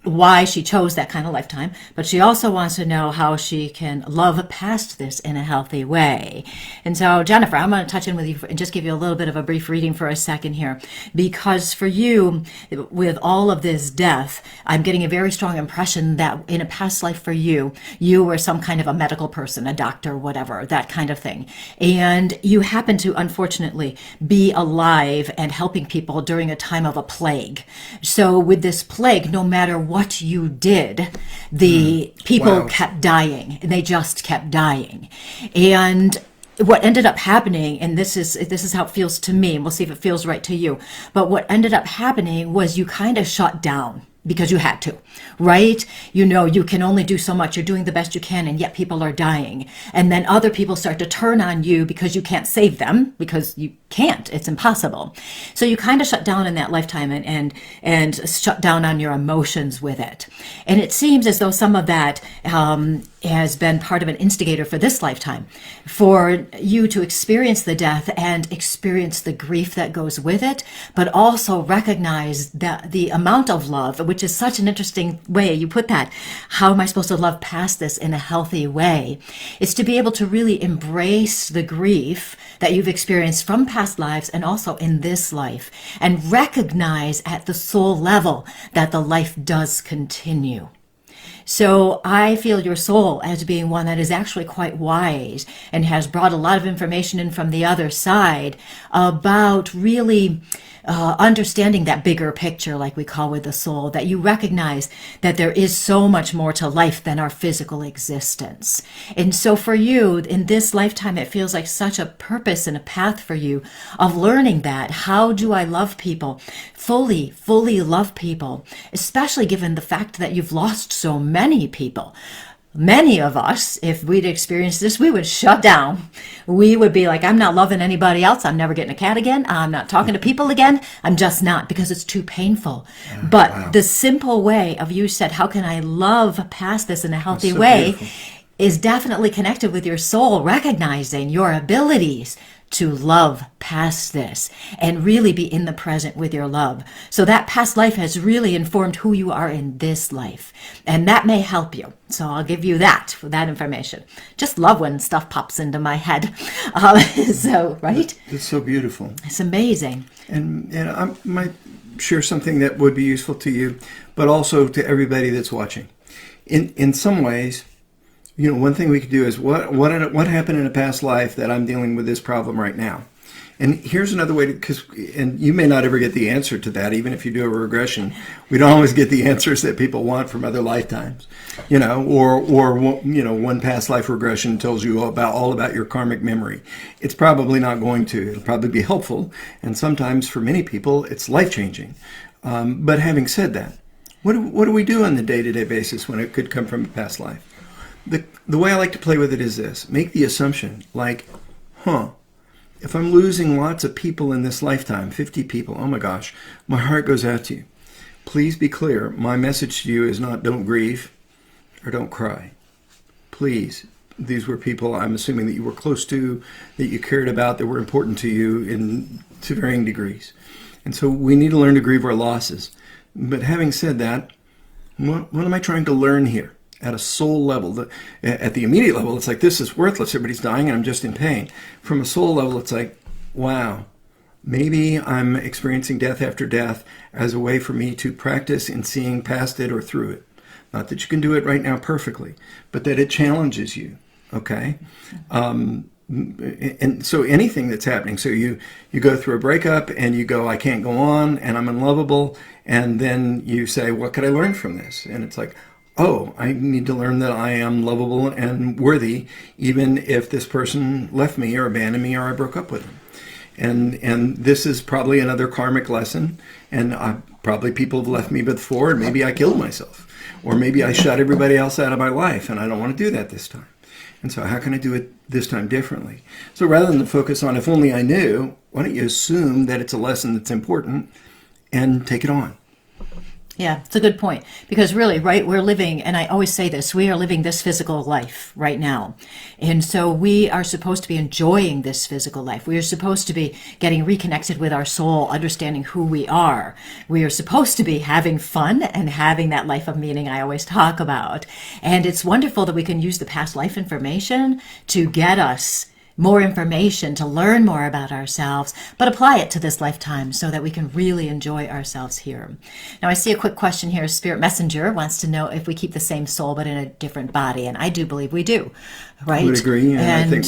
why she chose that kind of lifetime, but she also wants to know how she can love past this in a healthy way. And so, Jennifer, I'm going to touch in with you and just give you a little bit of a brief reading for a second here, because for you, with all of this death, I'm getting a very strong impression that in a past life for you, you were some kind of a medical person, a doctor, whatever, that kind of thing. And you happen to, unfortunately, be alive and helping people during a time of a plague. So with this plague, no matter what you did, the people kept dying, and they just kept dying. And what ended up happening, and this is how it feels to me, and we'll see if it feels right to you, but what ended up happening was you kind of shut down because you had to, right? You can only do so much. You're doing the best you can, and yet people are dying. And then other people start to turn on you because you can't save them, because you can't. It's impossible. So you kind of shut down in that lifetime and shut down on your emotions with it. And it seems as though some of that has been part of an instigator for this lifetime, for you to experience the death and experience the grief that goes with it, but also recognize that the amount of love, which is such an interesting way you put that. How am I supposed to love past this in a healthy way? Is to be able to really embrace the grief that you've experienced from past lives and also in this life, and recognize at the soul level that the life does continue. So I feel your soul as being one that is actually quite wise and has brought a lot of information in from the other side about really understanding that bigger picture, like we call with the soul, that you recognize that there is so much more to life than our physical existence. And so for you, in this lifetime, it feels like such a purpose and a path for you of learning that. How do I love people? Fully love people, especially given the fact that you've lost so many people. Many of us, if we'd experienced this, we would shut down. We would be like, I'm not loving anybody else. I'm never getting a cat again. I'm not talking to people again. I'm just not, because it's too painful. But the simple way of, you said, how can I love past this in a healthy way, beautiful, is definitely connected with your soul, recognizing your abilities to love past this and really be in the present with your love. So that past life has really informed who you are in this life. And that may help you. So I'll give you that for that information. Just love when stuff pops into my head. So, right? It's so beautiful. It's amazing. And I might share something that would be useful to you, but also to everybody that's watching. In some ways, one thing we could do is what happened in a past life that I'm dealing with this problem right now. And here's another way and you may not ever get the answer to that, even if you do a regression. We don't always get the answers that people want from other lifetimes, or one past life regression tells you all about your karmic memory. It's probably not going to. It'll probably be helpful, and sometimes for many people, it's life-changing. But having said that, what do we do on the day-to-day basis when it could come from a past life? The way I like to play with it is this. Make the assumption, if I'm losing lots of people in this lifetime, 50 people, oh my gosh, my heart goes out to you. Please be clear. My message to you is not don't grieve or don't cry. Please. These were people I'm assuming that you were close to, that you cared about, that were important to you to varying degrees. And so we need to learn to grieve our losses. But having said that, what am I trying to learn here? At a soul level, at the immediate level, it's like, this is worthless. Everybody's dying and I'm just in pain. From a soul level, it's like, wow, maybe I'm experiencing death after death as a way for me to practice in seeing past it or through it. Not that you can do it right now perfectly, but that it challenges you, okay? And so anything that's happening, so you go through a breakup and you go, I can't go on and I'm unlovable, and then you say, what could I learn from this? And it's like, oh, I need to learn that I am lovable and worthy, even if this person left me or abandoned me or I broke up with them. And this is probably another karmic lesson. And probably people have left me before, and maybe I killed myself. Or maybe I shut everybody else out of my life, and I don't want to do that this time. And so how can I do it this time differently? So rather than focus on if only I knew, why don't you assume that it's a lesson that's important and take it on? Yeah, it's a good point. Because really, right, we're living, and I always say this, we are living this physical life right now. And so we are supposed to be enjoying this physical life. We are supposed to be getting reconnected with our soul, understanding who we are. We are supposed to be having fun and having that life of meaning I always talk about. And it's wonderful that we can use the past life information to get us more information, to learn more about ourselves, but apply it to this lifetime so that we can really enjoy ourselves here. Now, I see a quick question here. Spirit Messenger wants to know if we keep the same soul but in a different body, and I do believe we do, right? I would agree, and I think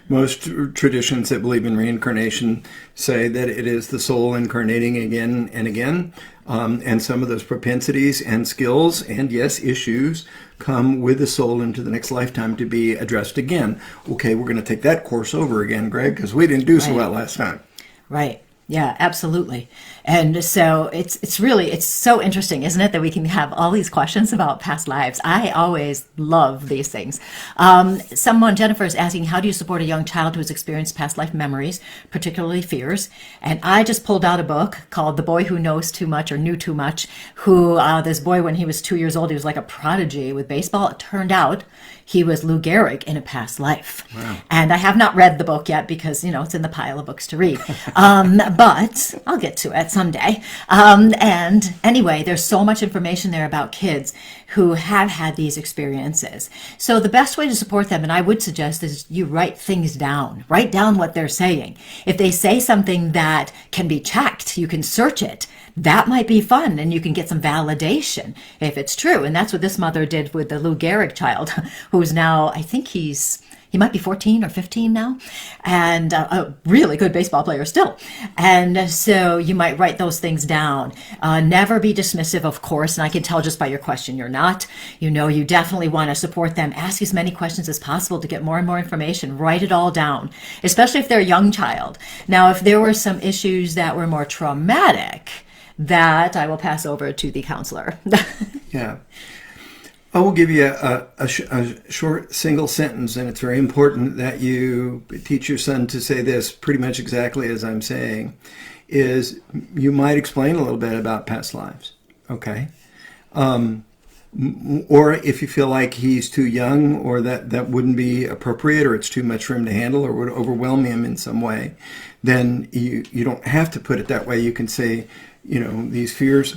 most traditions that believe in reincarnation say that it is the soul incarnating again and again, and some of those propensities and skills and, yes, issues come with the soul into the next lifetime to be addressed again. Okay, we're going to take that course over again, Greg, because we didn't do so well last time. Right. Yeah, absolutely. And so it's so interesting, isn't it, that we can have all these questions about past lives. I always love these things. Jennifer is asking, how do you support a young child who has experienced past life memories, particularly fears? And I just pulled out a book called The Boy Who Knows Too Much or Knew Too Much, this boy, when he was 2 years old, he was like a prodigy with baseball. It turned out he was Lou Gehrig in a past life. Wow. And I have not read the book yet because, it's in the pile of books to read. But I'll get to it someday. And anyway, there's so much information there about kids who have had these experiences. So the best way to support them, and I would suggest, is you write things down. Write down what they're saying. If they say something that can be checked, you can search it. That might be fun, and you can get some validation if it's true. And that's what this mother did with the Lou Gehrig child, who's now, I think he might be 14 or 15 now, and a really good baseball player still. And so you might write those things down. Never be dismissive, of course, and I can tell just by your question you're not. You definitely want to support them. Ask as many questions as possible to get more and more information. Write it all down, especially if they're a young child. Now, if there were some issues that were more traumatic, that I will pass over to the counselor. Yeah. I will give you a short single sentence, and it's very important that you teach your son to say this pretty much exactly as I'm saying, is you might explain a little bit about past lives, okay? Or if you feel like he's too young or that wouldn't be appropriate or it's too much for him to handle or would overwhelm him in some way, then you don't have to put it that way. You can say, these fears,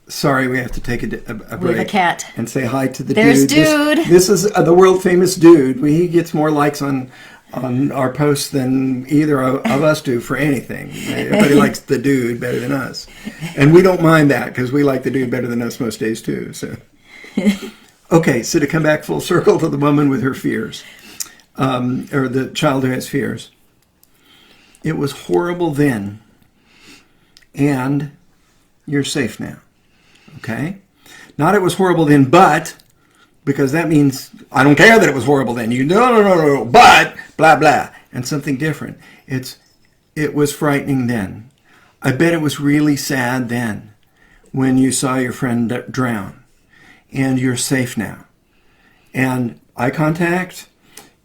sorry, we have to take a break. We have a cat. And say hi to the There's dude. Dude. This is the world famous Dude. He gets more likes on our posts than either of us do for anything. Everybody likes the Dude better than us. And we don't mind that because we like the Dude better than us most days too. So, okay, so to come back full circle to the woman with her fears, or the child who has fears. It was horrible then, and you're safe now. Okay? Not it was horrible then, but, because that means, I don't care that it was horrible then. No, but, blah, blah, and something different. It was frightening then. I bet it was really sad then when you saw your friend drown, and you're safe now. And eye contact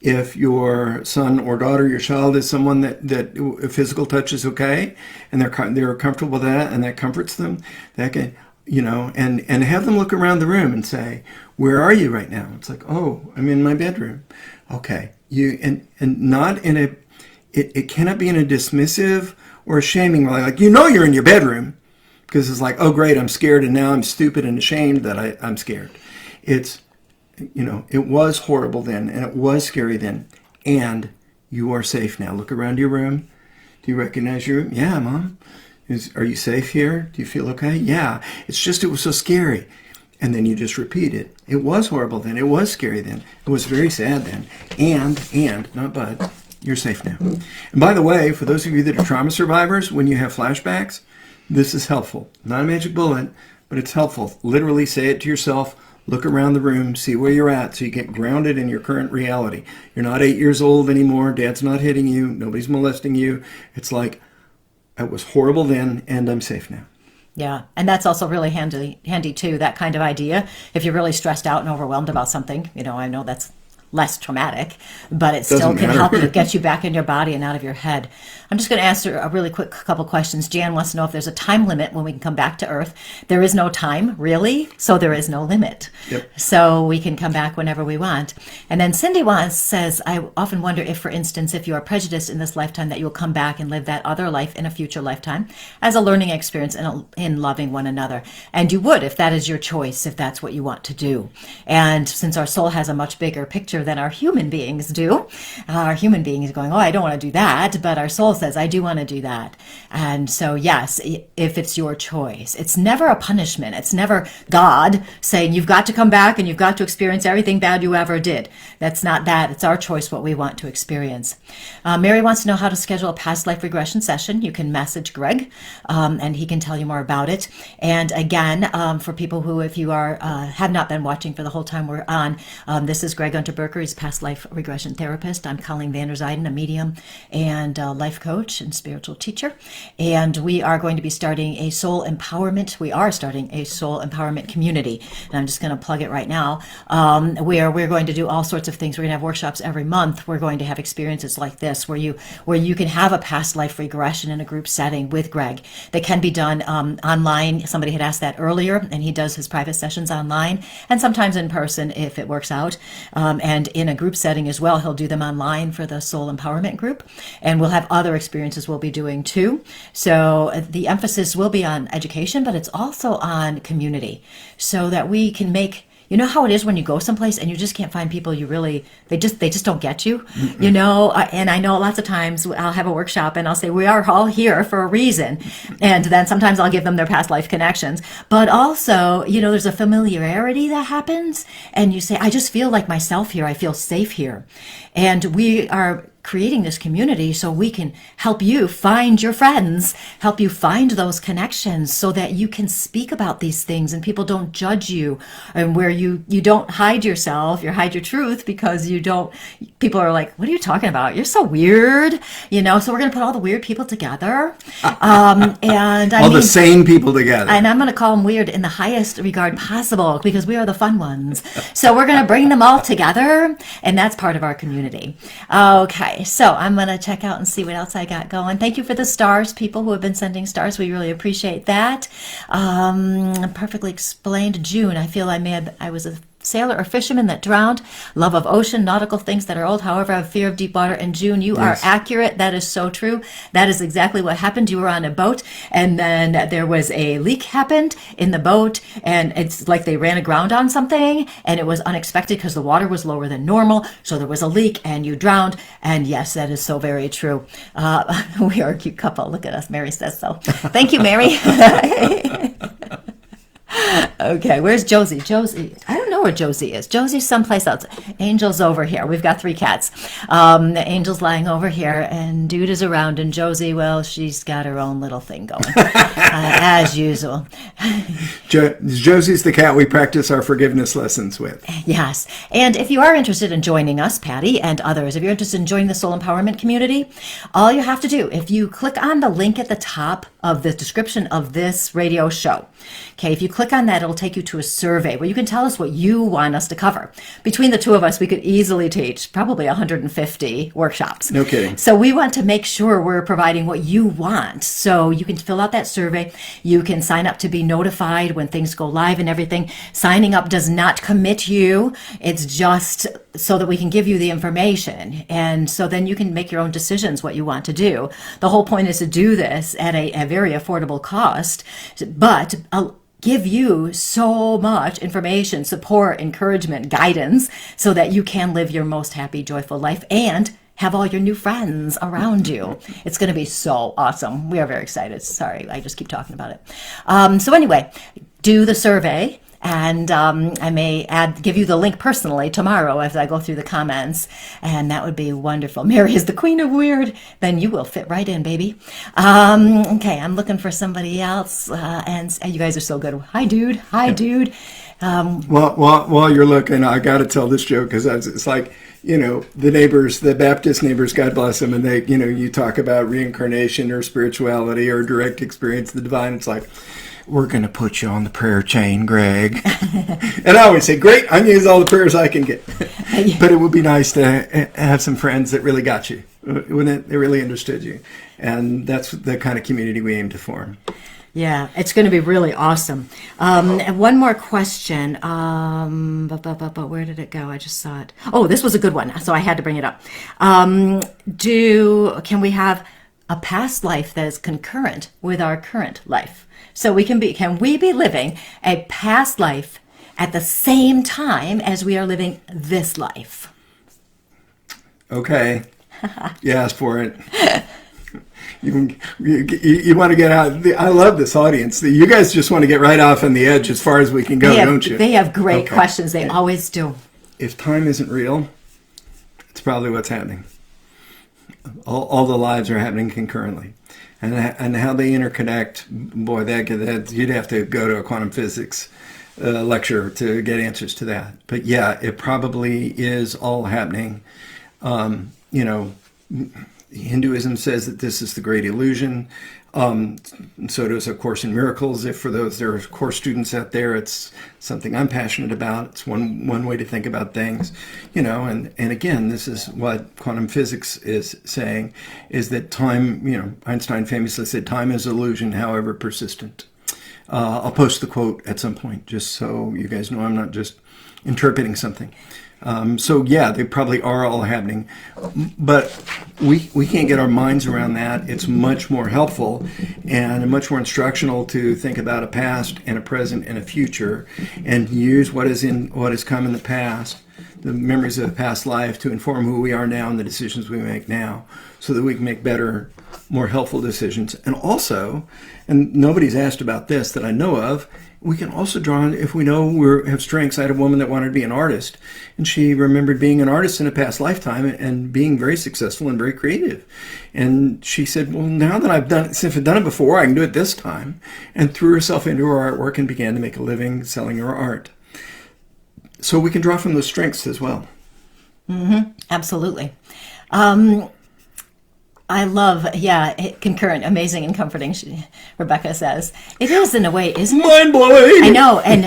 If your son or daughter, your child is someone that physical touch is okay, and they're comfortable with that, and that comforts them, that can, and have them look around the room and say, "Where are you right now?" It's like, "Oh, I'm in my bedroom." Okay, and not in a, it cannot be in a dismissive or a shaming way, like you're in your bedroom, because it's like, "Oh, great, I'm scared, and now I'm stupid and ashamed that I'm scared." It's it was horrible then, and it was scary then, and you are safe now. Look around your room. Do you recognize your room? Yeah, Mom. Are you safe here? Do you feel okay? Yeah. It's just, it was so scary. And then you just repeat it. It was horrible then. It was scary then. It was very sad then. And, not but, you're safe now. And by the way, for those of you that are trauma survivors, when you have flashbacks, this is helpful. Not a magic bullet, but it's helpful. Literally say it to yourself. Look around the room, see where you're at, so you get grounded in your current reality. You're not 8 years old anymore. Dad's not hitting you. Nobody's molesting you. It's like, it was horrible then, and I'm safe now. Yeah, and that's also really handy too, that kind of idea. If you're really stressed out and overwhelmed about something, I know that's less traumatic, but it still can help you get you back in your body and out of your head. I'm just going to answer a really quick couple questions. Jan wants to know if there's a time limit when we can come back to Earth. There is no time, really, so there is no limit. Yep. So we can come back whenever we want. And then Cindy says, I often wonder if, for instance, if you are prejudiced in this lifetime, that you will come back and live that other life in a future lifetime as a learning experience in loving one another. And you would, if that is your choice, if that's what you want to do. And since our soul has a much bigger picture than our human beings do, our human being is going, "Oh, I don't want to do that," but our soul says, "I do want to do that." And so, yes, if it's your choice, it's never a punishment. It's never God saying you've got to come back and you've got to experience everything bad you ever did. That's not that. It's our choice what we want to experience. Mary wants to know how to schedule a past life regression session. You can message Greg, and he can tell you more about it. And again, for people who, if you are have not been watching for the whole time we're on, this is Greg Unterberger. He's a past life regression therapist. I'm Colleen Vander Zijden, a medium and life coach and spiritual teacher. And we are going to be starting a soul empowerment. We are starting a soul empowerment community. And I'm just going to plug it right now, where we're going to do all sorts of things. We're going to have workshops every month. We're going to have experiences like this where you can have a past life regression in a group setting with Greg. That can be done online. Somebody had asked that earlier, and he does his private sessions online and sometimes in person if it works out. And in a group setting as well, he'll do them online for the Soul Empowerment group. And we'll have other experiences we'll be doing too. So the emphasis will be on education, but it's also on community, so that we can make, you know how it is when you go someplace and you just can't find people they just don't get you, and I know lots of times I'll have a workshop and I'll say, we are all here for a reason. And then sometimes I'll give them their past life connections, but also, there's a familiarity that happens and you say, I just feel like myself here. I feel safe here. And we are creating this community so we can help you find your friends, help you find those connections so that you can speak about these things and people don't judge you, and where you don't hide yourself, you hide your truth because people are like, what are you talking about? You're so weird, so we're going to put all the weird people together. The sane people together. And I'm going to call them weird in the highest regard possible because we are the fun ones. So we're going to bring them all together, and that's part of our community. Okay. So I'm going to check out and see what else I got going. Thank you for the stars, people who have been sending stars. We really appreciate that. Perfectly explained. June, I feel I was a sailor or fisherman that drowned. Love of ocean, nautical things that are old. However, I have fear of deep water. And June, you are accurate. That is so true. That is exactly what happened. You were on a boat, and then there was a leak happened in the boat, and it's like they ran aground on something, and it was unexpected because the water was lower than normal. So there was a leak, and you drowned. And yes, that is so very true. We are a cute couple. Look at us. Mary says so. Thank you, Mary. Okay, where's Josie? Josie, I don't know where Josie is. Josie's someplace else. Angel's over here. We've got 3 cats. Angel's lying over here, and Dude is around, and Josie, well, she's got her own little thing going, as usual. Josie's the cat we practice our forgiveness lessons with. Yes. And if you are interested in joining us, Patty, and others, if you're interested in joining the Soul Empowerment community, all you have to do, if you click on the link at the top of the description of this radio show, okay, if you click on that, it'll take you to a survey where you can tell us what you want us to cover. Between the two of us, we could easily teach probably 150 workshops. No kidding. So we want to make sure we're providing what you want. So you can fill out that survey. You can sign up to be notified when things go live and everything. Signing up does not commit you. It's just so that we can give you the information. And so then you can make your own decisions what you want to do. The whole point is to do this at a very affordable cost, but give you so much information, support, encouragement, guidance, so that you can live your most happy, joyful life and have all your new friends around you. It's going to be so awesome. We are very excited. Sorry, I just keep talking about it. So anyway, do the survey. And I may give you the link personally tomorrow as I go through the comments, and that would be wonderful. Mary is the queen of weird. Then you will fit right in, baby. Okay, I'm looking for somebody else, and you guys are so good. Hi, dude. Hi, dude. While you're looking, I got to tell this joke because it's like, the neighbors, the Baptist neighbors, God bless them, and they, you talk about reincarnation or spirituality or direct experience of the divine. It's like, we're going to put you on the prayer chain, Greg. And I always say, great, I'm going to use all the prayers I can get. But it would be nice to have some friends that really got you, when they really understood you. And that's the kind of community we aim to form. Yeah, it's going to be really awesome. And one more question. But where did it go? I just saw it. Oh, this was a good one, so I had to bring it up. Can we have a past life that is concurrent with our current life? So can we be living a past life at the same time as we are living this life? Okay. You asked for it. You want to get out. I love this audience. You guys just want to get right off on the edge as far as we can go, don't you? They have great questions. They always do. If time isn't real, it's probably what's happening. All the lives are happening concurrently. And how they interconnect, boy, that you'd have to go to a quantum physics lecture to get answers to that. But yeah, it probably is all happening. Hinduism says that this is the great illusion. So does A Course in Miracles. If for those there are course students out there, it's something I'm passionate about. It's one way to think about things, and again, this is what quantum physics is saying, is that time, Einstein famously said, time is illusion, however persistent. I'll post the quote at some point, just so you guys know I'm not just interpreting something. So yeah, they probably are all happening, but we can't get our minds around that. It's much more helpful and much more instructional to think about a past and a present and a future, and use what has come in the past, the memories of a past life, to inform who we are now and the decisions we make now, so that we can make better, more helpful decisions. And also, and nobody's asked about this that I know of, we can also draw on, if we know we have strengths. I had a woman that wanted to be an artist, and she remembered being an artist in a past lifetime and being very successful and very creative. And she said, well, now that I've done it before, I can do it this time, and threw herself into her artwork and began to make a living selling her art. So we can draw from those strengths as well. Mm-hmm. Absolutely. I love, concurrent, amazing, and comforting, Rebecca says. It is in a way, isn't it? Mind-blowing! I know, and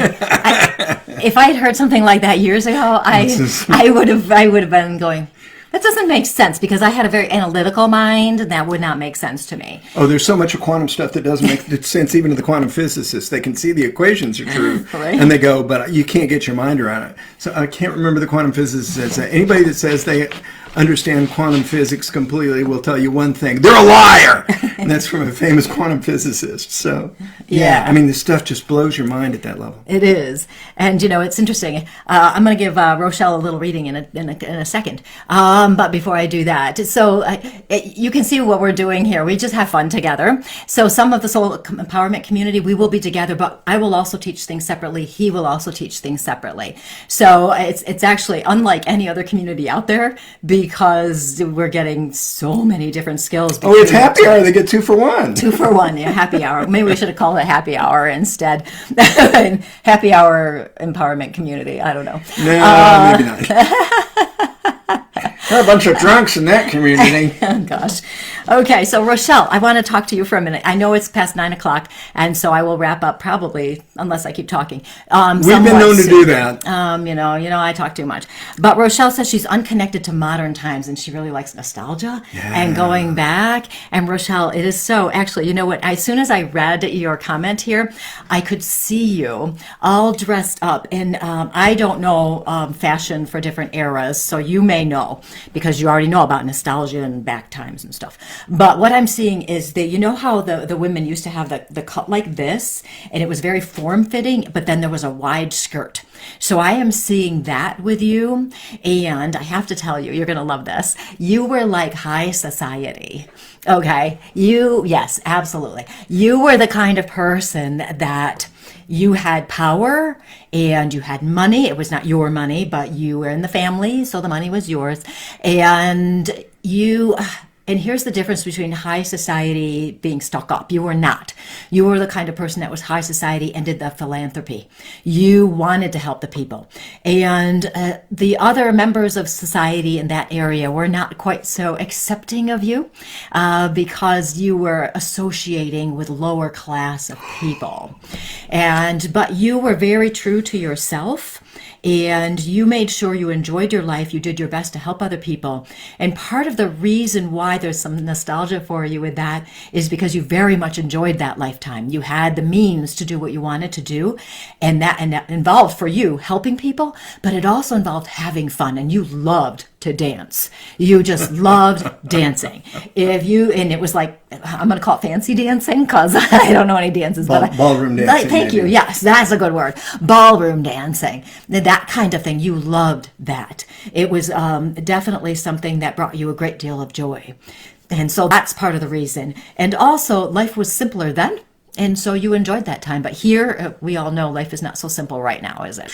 if I had heard something like that years ago, I would have been going, that doesn't make sense, because I had a very analytical mind, and that would not make sense to me. Oh, there's so much of quantum stuff that doesn't make sense even to the quantum physicists. They can see the equations are true, right? And they go, but you can't get your mind around it. So I can't remember the quantum physicists. Anybody that says they understand quantum physics completely will tell you one thing: they're a liar. And that's from a famous quantum physicist. So yeah, I mean, this stuff just blows your mind at that level. It is. And it's interesting. I'm going to give Rochelle a little reading in a second, but before I do that, so you can see what we're doing here. We just have fun together. So some of the Soul Empowerment community, we will be together, but I will also teach things separately. He will also teach things separately. So it's actually unlike any other community out there, because because we're getting so many different skills. Oh, it's happy hour. They get 2 for 1. 2 for 1, yeah, happy hour. Maybe we should have called it happy hour instead. Happy hour empowerment community. I don't know. No, maybe not. There are a bunch of drunks in that community. Oh, gosh. Okay, so Rochelle, I want to talk to you for a minute. I know it's past 9 o'clock, and so I will wrap up probably, unless I keep talking. We've been known to do that. I talk too much. But Rochelle says she's unconnected to modern times, and she really likes nostalgia and going back. And Rochelle, it is so, actually, you know what? As soon as I read your comment here, I could see you all dressed up in, I don't know fashion for different eras, so you may know, because you already know about nostalgia and back times and stuff. But what I'm seeing is that, you know how the women used to have the cut like this, and it was very form-fitting, but then there was a wide skirt. So I am seeing that with you, and I have to tell you, you're going to love this. You were like high society. Okay? Yes, absolutely. You were the kind of person that you had power and you had money. It was not your money, but you were in the family, so the money was yours. And here's the difference between high society being stuck up. You were not. You were the kind of person that was high society and did the philanthropy. You wanted to help the people. And the other members of society in that area were not quite so accepting of you because you were associating with lower class of people. But you were very true to yourself. And you made sure you enjoyed your life. You did your best to help other people. And part of the reason why there's some nostalgia for you with that is because you very much enjoyed that lifetime. You had the means to do what you wanted to do. And that involved for you helping people, but it also involved having fun. And you loved to dance. You just loved dancing. And it was like, I'm going to call it fancy dancing because I don't know any dances. Ballroom dancing. Thank you. Yes, that's a good word. Ballroom dancing. That kind of thing. You loved that. It was definitely something that brought you a great deal of joy. And so that's part of the reason. And also, life was simpler then. And so you enjoyed that time. But here, we all know life is not so simple right now, is it?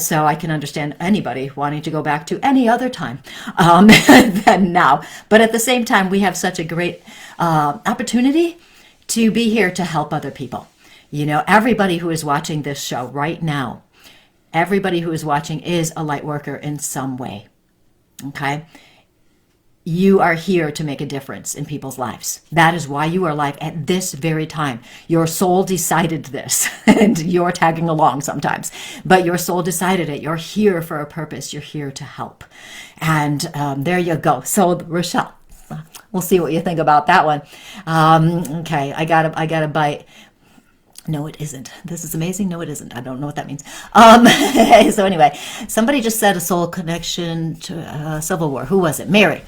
So I can understand anybody wanting to go back to any other time than now. But at the same time, we have such a great opportunity to be here to help other people. You know, everybody who is watching this show right now, everybody who is watching is a light worker in some way. Okay? You are here to make a difference in people's lives. That is why you are alive at this very time. Your soul decided this, and you're tagging along sometimes, but your soul decided it. You're here for a purpose. You're here to help. And there you go. So, Rochelle, we'll see what you think about that one. Okay, I got a bite. No, it isn't. This is amazing. No, it isn't. I don't know what that means. So anyway, somebody just said a soul connection to Civil War. Who was it? Mary.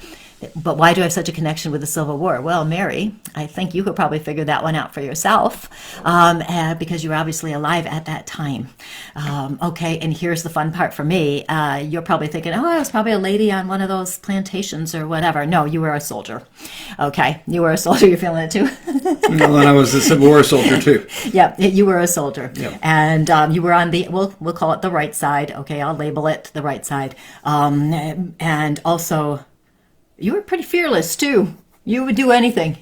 But why do I have such a connection with the Civil War? Well, Mary, I think you could probably figure that one out for yourself because you were obviously alive at that time. Okay, and here's the fun part for me. You're probably thinking, I was probably a lady on one of those plantations or whatever. No, you were a soldier. Okay, you were a soldier. You're feeling it too? Well, and I was a Civil War soldier too. Yeah, you were a soldier. Yep. And you were on the, we'll call it the right side. Okay, I'll label it the right side. And also, you were pretty fearless too. You would do anything.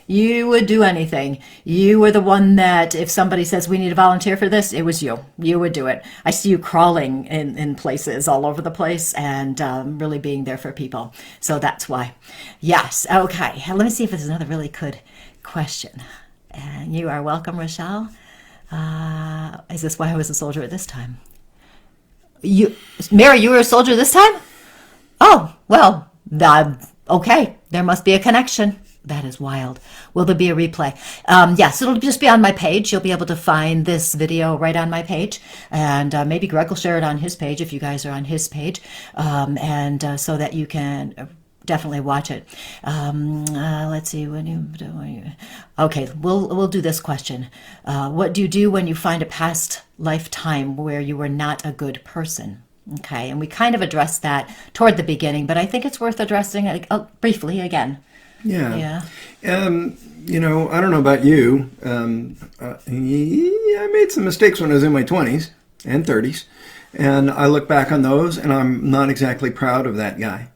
You would do anything. You were the one that if somebody says we need a volunteer for this, it was you. You would do it. I see you crawling in places all over the place and really being there for people. So that's why. Yes. Okay. Let me see if there's another really good question. And you are welcome, Rochelle. Is this why I was a soldier at this time? Mary, you were a soldier this time? Oh, well, okay, there must be a connection. That is wild. Will there be a replay? Yes, it'll just be on my page. You'll be able to find this video right on my page. And maybe Greg will share it on his page if you guys are on his page. So that you can definitely watch it. Let's see. Okay, we'll do this question. What do you do when you find a past lifetime where you were not a good person? Okay, and we kind of addressed that toward the beginning, but I think it's worth addressing it briefly again. Yeah. I don't know about you. I made some mistakes when I was in my 20s and 30s, and I look back on those, and I'm not exactly proud of that guy.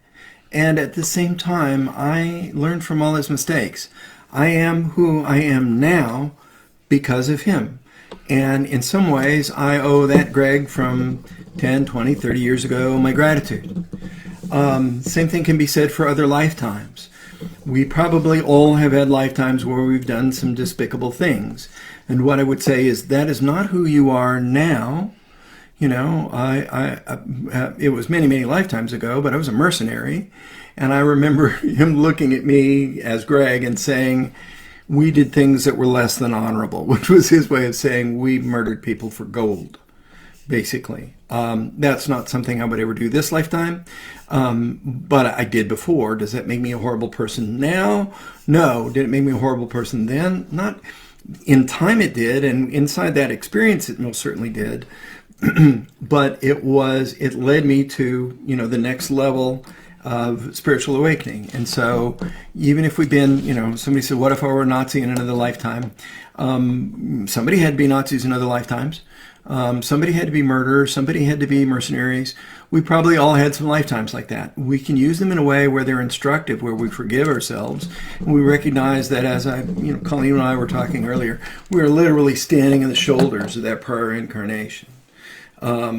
And at the same time, I learned from all his mistakes. I am who I am now because of him. And in some ways, I owe that Greg from 10, 20, 30 years ago my gratitude. Same thing can be said for other lifetimes. We probably all have had lifetimes where we've done some despicable things. And what I would say is that is not who you are now. You know, it was many, many lifetimes ago, but I was a mercenary. And I remember him looking at me as Greg and saying, we did things that were less than honorable, which was his way of saying we murdered people for gold, basically. That's not something I would ever do this lifetime, but I did before. Does that make me a horrible person now? No. Did it make me a horrible person then? Not. In time it did, and inside that experience it most certainly did. But it led me to, the next level of spiritual awakening. And so even if we've been, somebody said, what if I were a Nazi in another lifetime? Somebody had to be Nazis in other lifetimes. Somebody had to be murderers. Somebody had to be mercenaries. We probably all had some lifetimes like that. We can use them in a way where they're instructive, where we forgive ourselves. And we recognize that, as Colleen and I were talking earlier, we are literally standing on the shoulders of that prior incarnation. I'll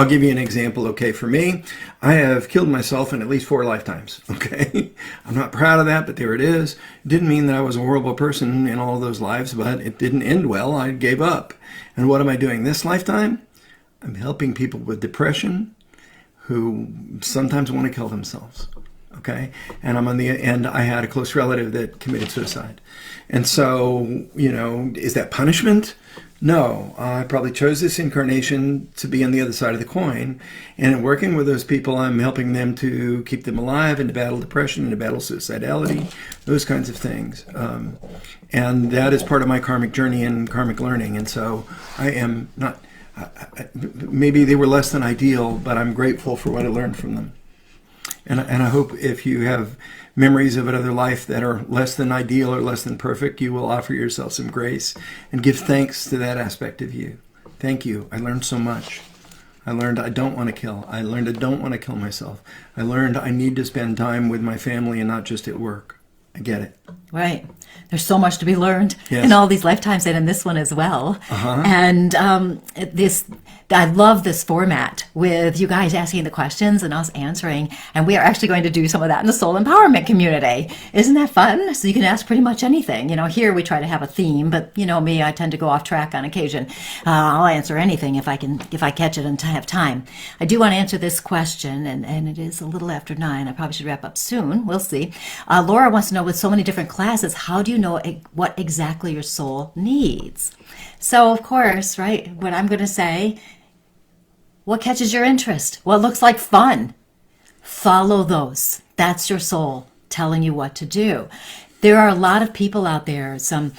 give you an example, okay? For me, I have killed myself in at least 4 lifetimes, okay? I'm not proud of that, but there it is. It didn't mean that I was a horrible person in all of those lives, but it didn't end well. I gave up. And what am I doing this lifetime? I'm helping people with depression who sometimes want to kill themselves, okay? And I had a close relative that committed suicide. And so, is that punishment? No, I probably chose this incarnation to be on the other side of the coin. And in working with those people, I'm helping them to keep them alive and to battle depression and to battle suicidality, those kinds of things. And that is part of my karmic journey and karmic learning. And so I am not, maybe they were less than ideal, but I'm grateful for what I learned from them. And I hope if you have memories of another life that are less than ideal or less than perfect, you will offer yourself some grace and give thanks to that aspect of you. Thank you. I learned so much. I learned I don't want to kill. I learned I don't want to kill myself. I learned I need to spend time with my family and not just at work. I get it. Right. There's so much to be learned Yes. in all these lifetimes and in this one as well. Uh-huh. And I love this format with you guys asking the questions and us answering. And we are actually going to do some of that in the Soul Empowerment community. Isn't that fun? So you can ask pretty much anything. Here we try to have a theme, but me, I tend to go off track on occasion. I'll answer anything if I catch it and have time. I do want to answer this question, and it is a little after 9. I probably should wrap up soon. We'll see. Laura wants to know, with so many different classes, how do you know what exactly your soul needs? So, of course, right, what I'm going to say, what catches your interest? What looks like fun? Follow those. That's your soul telling you what to do. There are a lot of people out there, some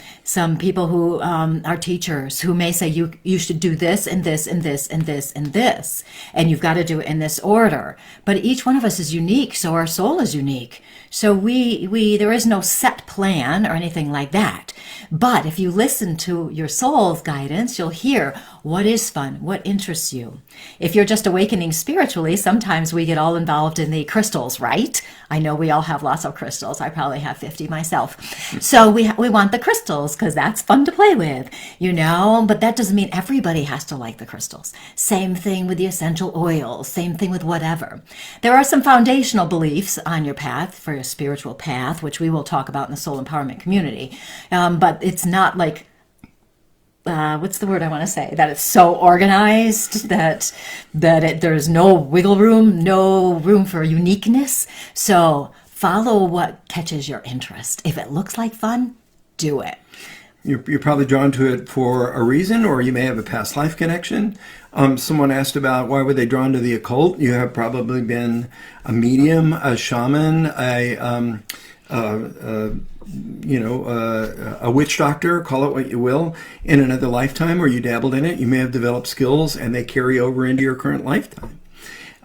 people who are teachers who may say you should do this and this and this and this and this, and you've got to do it in this order. But each one of us is unique, so our soul is unique. So there is no set plan or anything like that. But if you listen to your soul's guidance, you'll hear what is fun, what interests you. If you're just awakening spiritually, sometimes we get all involved in the crystals, right? I know we all have lots of crystals. I probably have 50 myself. So we want the crystals because that's fun to play with, but that doesn't mean everybody has to like the crystals. Same thing with the essential oils, same thing with whatever. There are some foundational beliefs on your path for your spiritual path, which we will talk about in the Soul Empowerment community. But it's not like, what's the word I want to say? That it's so organized that there's no wiggle room, no room for uniqueness. So follow what catches your interest. If it looks like fun, do it. You're probably drawn to it for a reason, or you may have a past life connection. Someone asked about why were they drawn to the occult. You have probably been a medium, a shaman, a witch doctor, call it what you will, in another lifetime, or you dabbled in it. You may have developed skills and they carry over into your current lifetime.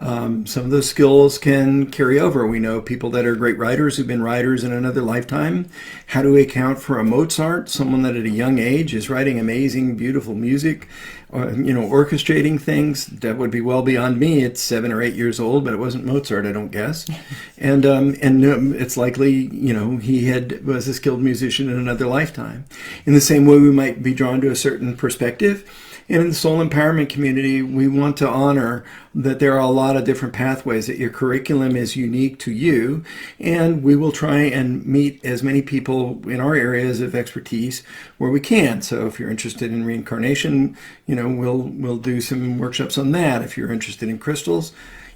Some of those skills can carry over. We know people that are great writers who've been writers in another lifetime. How do we account for a Mozart, someone that at a young age is writing amazing, beautiful music, orchestrating things that would be well beyond me at 7 or 8 years old, but it wasn't Mozart, I don't guess. And it's likely, he was a skilled musician in another lifetime. In the same way, we might be drawn to a certain perspective. And in the soul empowerment community, we want to honor that there are a lot of different pathways, that your curriculum is unique to you, and we will try and meet as many people in our areas of expertise where we can. So if you're interested in reincarnation, we'll do some workshops on that. If you're interested in crystals,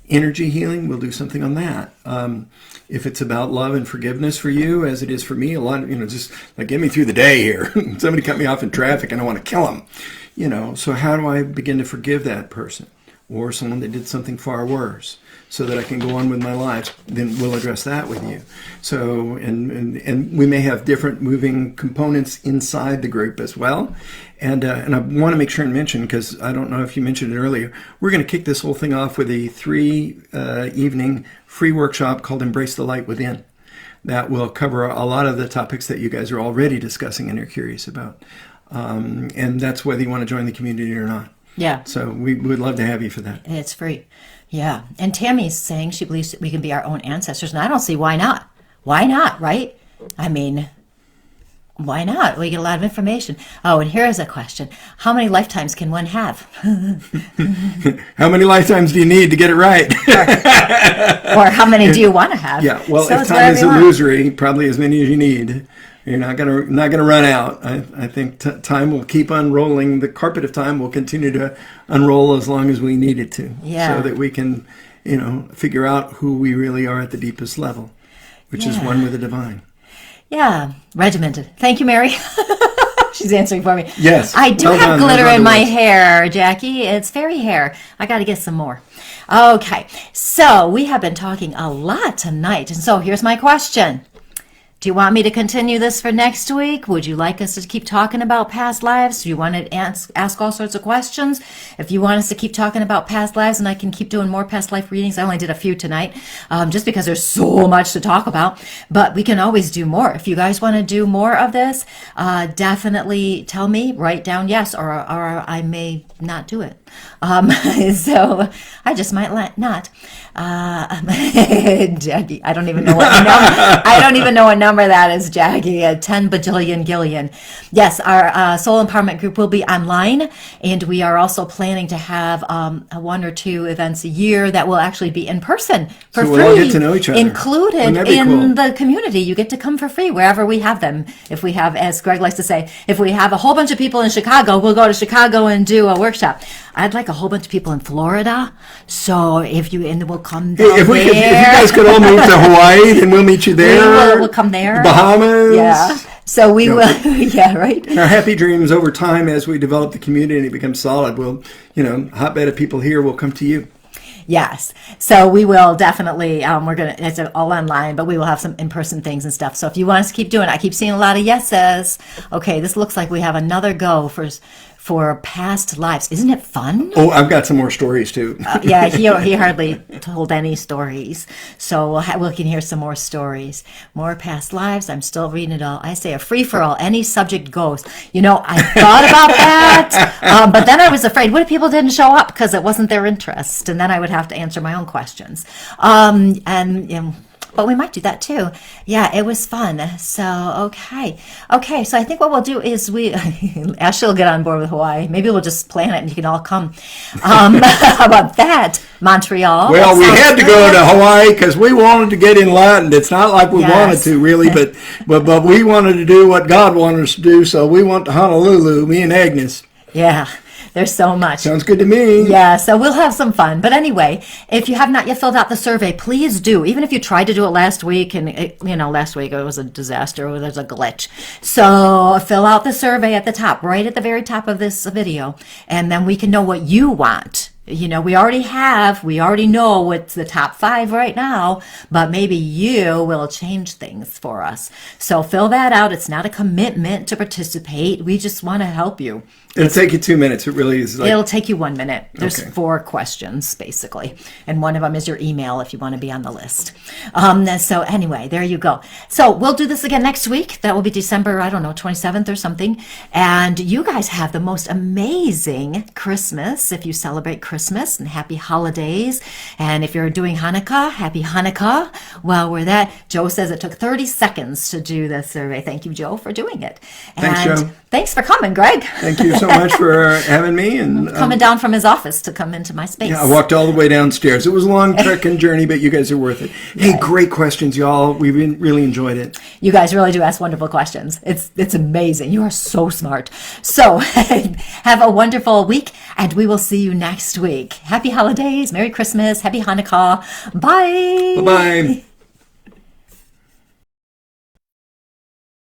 energy healing, we'll do something on that. If it's about love and forgiveness for you, as it is for me, a lot of, just like, get me through the day here. Somebody cut me off in traffic and I want to kill them. So how do I begin to forgive that person or someone that did something far worse so that I can go on with my life? Then we'll address that with you. So, and we may have different moving components inside the group as well. And I want to make sure and mention, because I don't know if you mentioned it earlier, we're going to kick this whole thing off with a 3-evening free workshop called Embrace the Light Within. That will cover a lot of the topics that you guys are already discussing and are curious about. And that's whether you want to join the community or not. Yeah. So we would love to have you for that. It's free. Yeah. And Tammy's saying she believes that we can be our own ancestors. And I don't see why not. Why not, right? I mean, why not? We get a lot of information. Oh, and here's a question. How many lifetimes can one have? How many lifetimes do you need to get it right? or how many do you want to have? Yeah. Well, so if time is illusory, probably as many as you need. You're not gonna run out. I think time will keep unrolling. The carpet of time will continue to unroll as long as we need it to, so that we can, figure out who we really are at the deepest level, which is one with the divine. Yeah, regimented. Thank you, Mary. She's answering for me. Yes. I do have glitter in my hair, Jackie. It's fairy hair. I got to get some more. Okay, so we have been talking a lot tonight, and so here's my question. Do you want me to continue this for next week? Would you like us to keep talking about past lives? Do you want to ask all sorts of questions? If you want us to keep talking about past lives, and I can keep doing more past life readings. I only did a few tonight, just because there's so much to talk about. But we can always do more. If you guys want to do more of this, definitely tell me. Write down yes, or I may not do it. So I just might not. Jackie, I don't even know what number. I don't even know what number that is, Jackie. 10 bajillion gillion. Yes, our soul empowerment group will be online, and we are also planning to have 1 or 2 events a year that will actually be in person for free. So we'll all get to know each other. Included in the community. You get to come for free wherever we have them. If we have, as Greg likes to say, if we have a whole bunch of people in Chicago, we'll go to Chicago and do a workshop. I'd like a whole bunch of people in Florida, so we'll come down if you guys could all move to Hawaii, then we'll meet you there. We'll come there. Bahamas. Yeah. So we will. Yeah, right. Our happy dreams over time, as we develop the community and it becomes solid, we'll, hotbed of people here will come to you. Yes. So we will definitely, it's all online, but we will have some in-person things and stuff. So if you want us to keep doing it, I keep seeing a lot of yeses. Okay, this looks like we have another go for past lives. Isn't it fun? Oh, I've got some more stories too. Yeah, he hardly told any stories. So we can hear some more stories. More past lives. I'm still reading it all. I say a free-for-all. Any subject goes. I thought about that, but then I was afraid, what if people didn't show up because it wasn't their interest? And then I would have to answer my own questions. But we might do that too. Yeah, it was fun. So, okay. So I think what we'll do is Ashley will get on board with Hawaii. Maybe we'll just plan it and you can all come. How about that? Montreal. Well, we had to go to Hawaii because we wanted to get enlightened. It's not like we wanted to really, but we wanted to do what God wanted us to do. So we went to Honolulu, me and Agnes. Yeah. There's so much. Sounds good to me. Yeah, so we'll have some fun. But anyway, if you have not yet filled out the survey, please do. Even if you tried to do it last week, and last week it was a disaster, or there's a glitch. So fill out the survey at the top, right at the very top of this video, and then we can know what you want. We already know what's the top 5 right now, but maybe you will change things for us. So fill that out. It's not a commitment to participate. We just want to help you. It'll take you 2 minutes. It really is. It'll take you 1 minute. There's Okay. 4 questions, basically. And one of them is your email if you want to be on the list. So anyway, there you go. So we'll do this again next week. That will be December, 27th or something. And you guys have the most amazing Christmas if you celebrate Christmas, and happy holidays. And if you're doing Hanukkah, happy Hanukkah. Well, we're that. Joe says it took 30 seconds to do the survey. Thank you, Joe, for doing it. Thanks, and Joe. Thanks for coming, Greg. Thank you so much for having me. And Coming down from his office to come into my space. I walked all the way downstairs. It was a long trek and journey, but you guys are worth it. Hey, great questions, y'all. We've really enjoyed it. You guys really do ask wonderful questions. It's amazing. You are so smart. So have a wonderful week, and we will see you next week. Happy holidays, Merry Christmas, Happy Hanukkah. Bye. Bye-bye.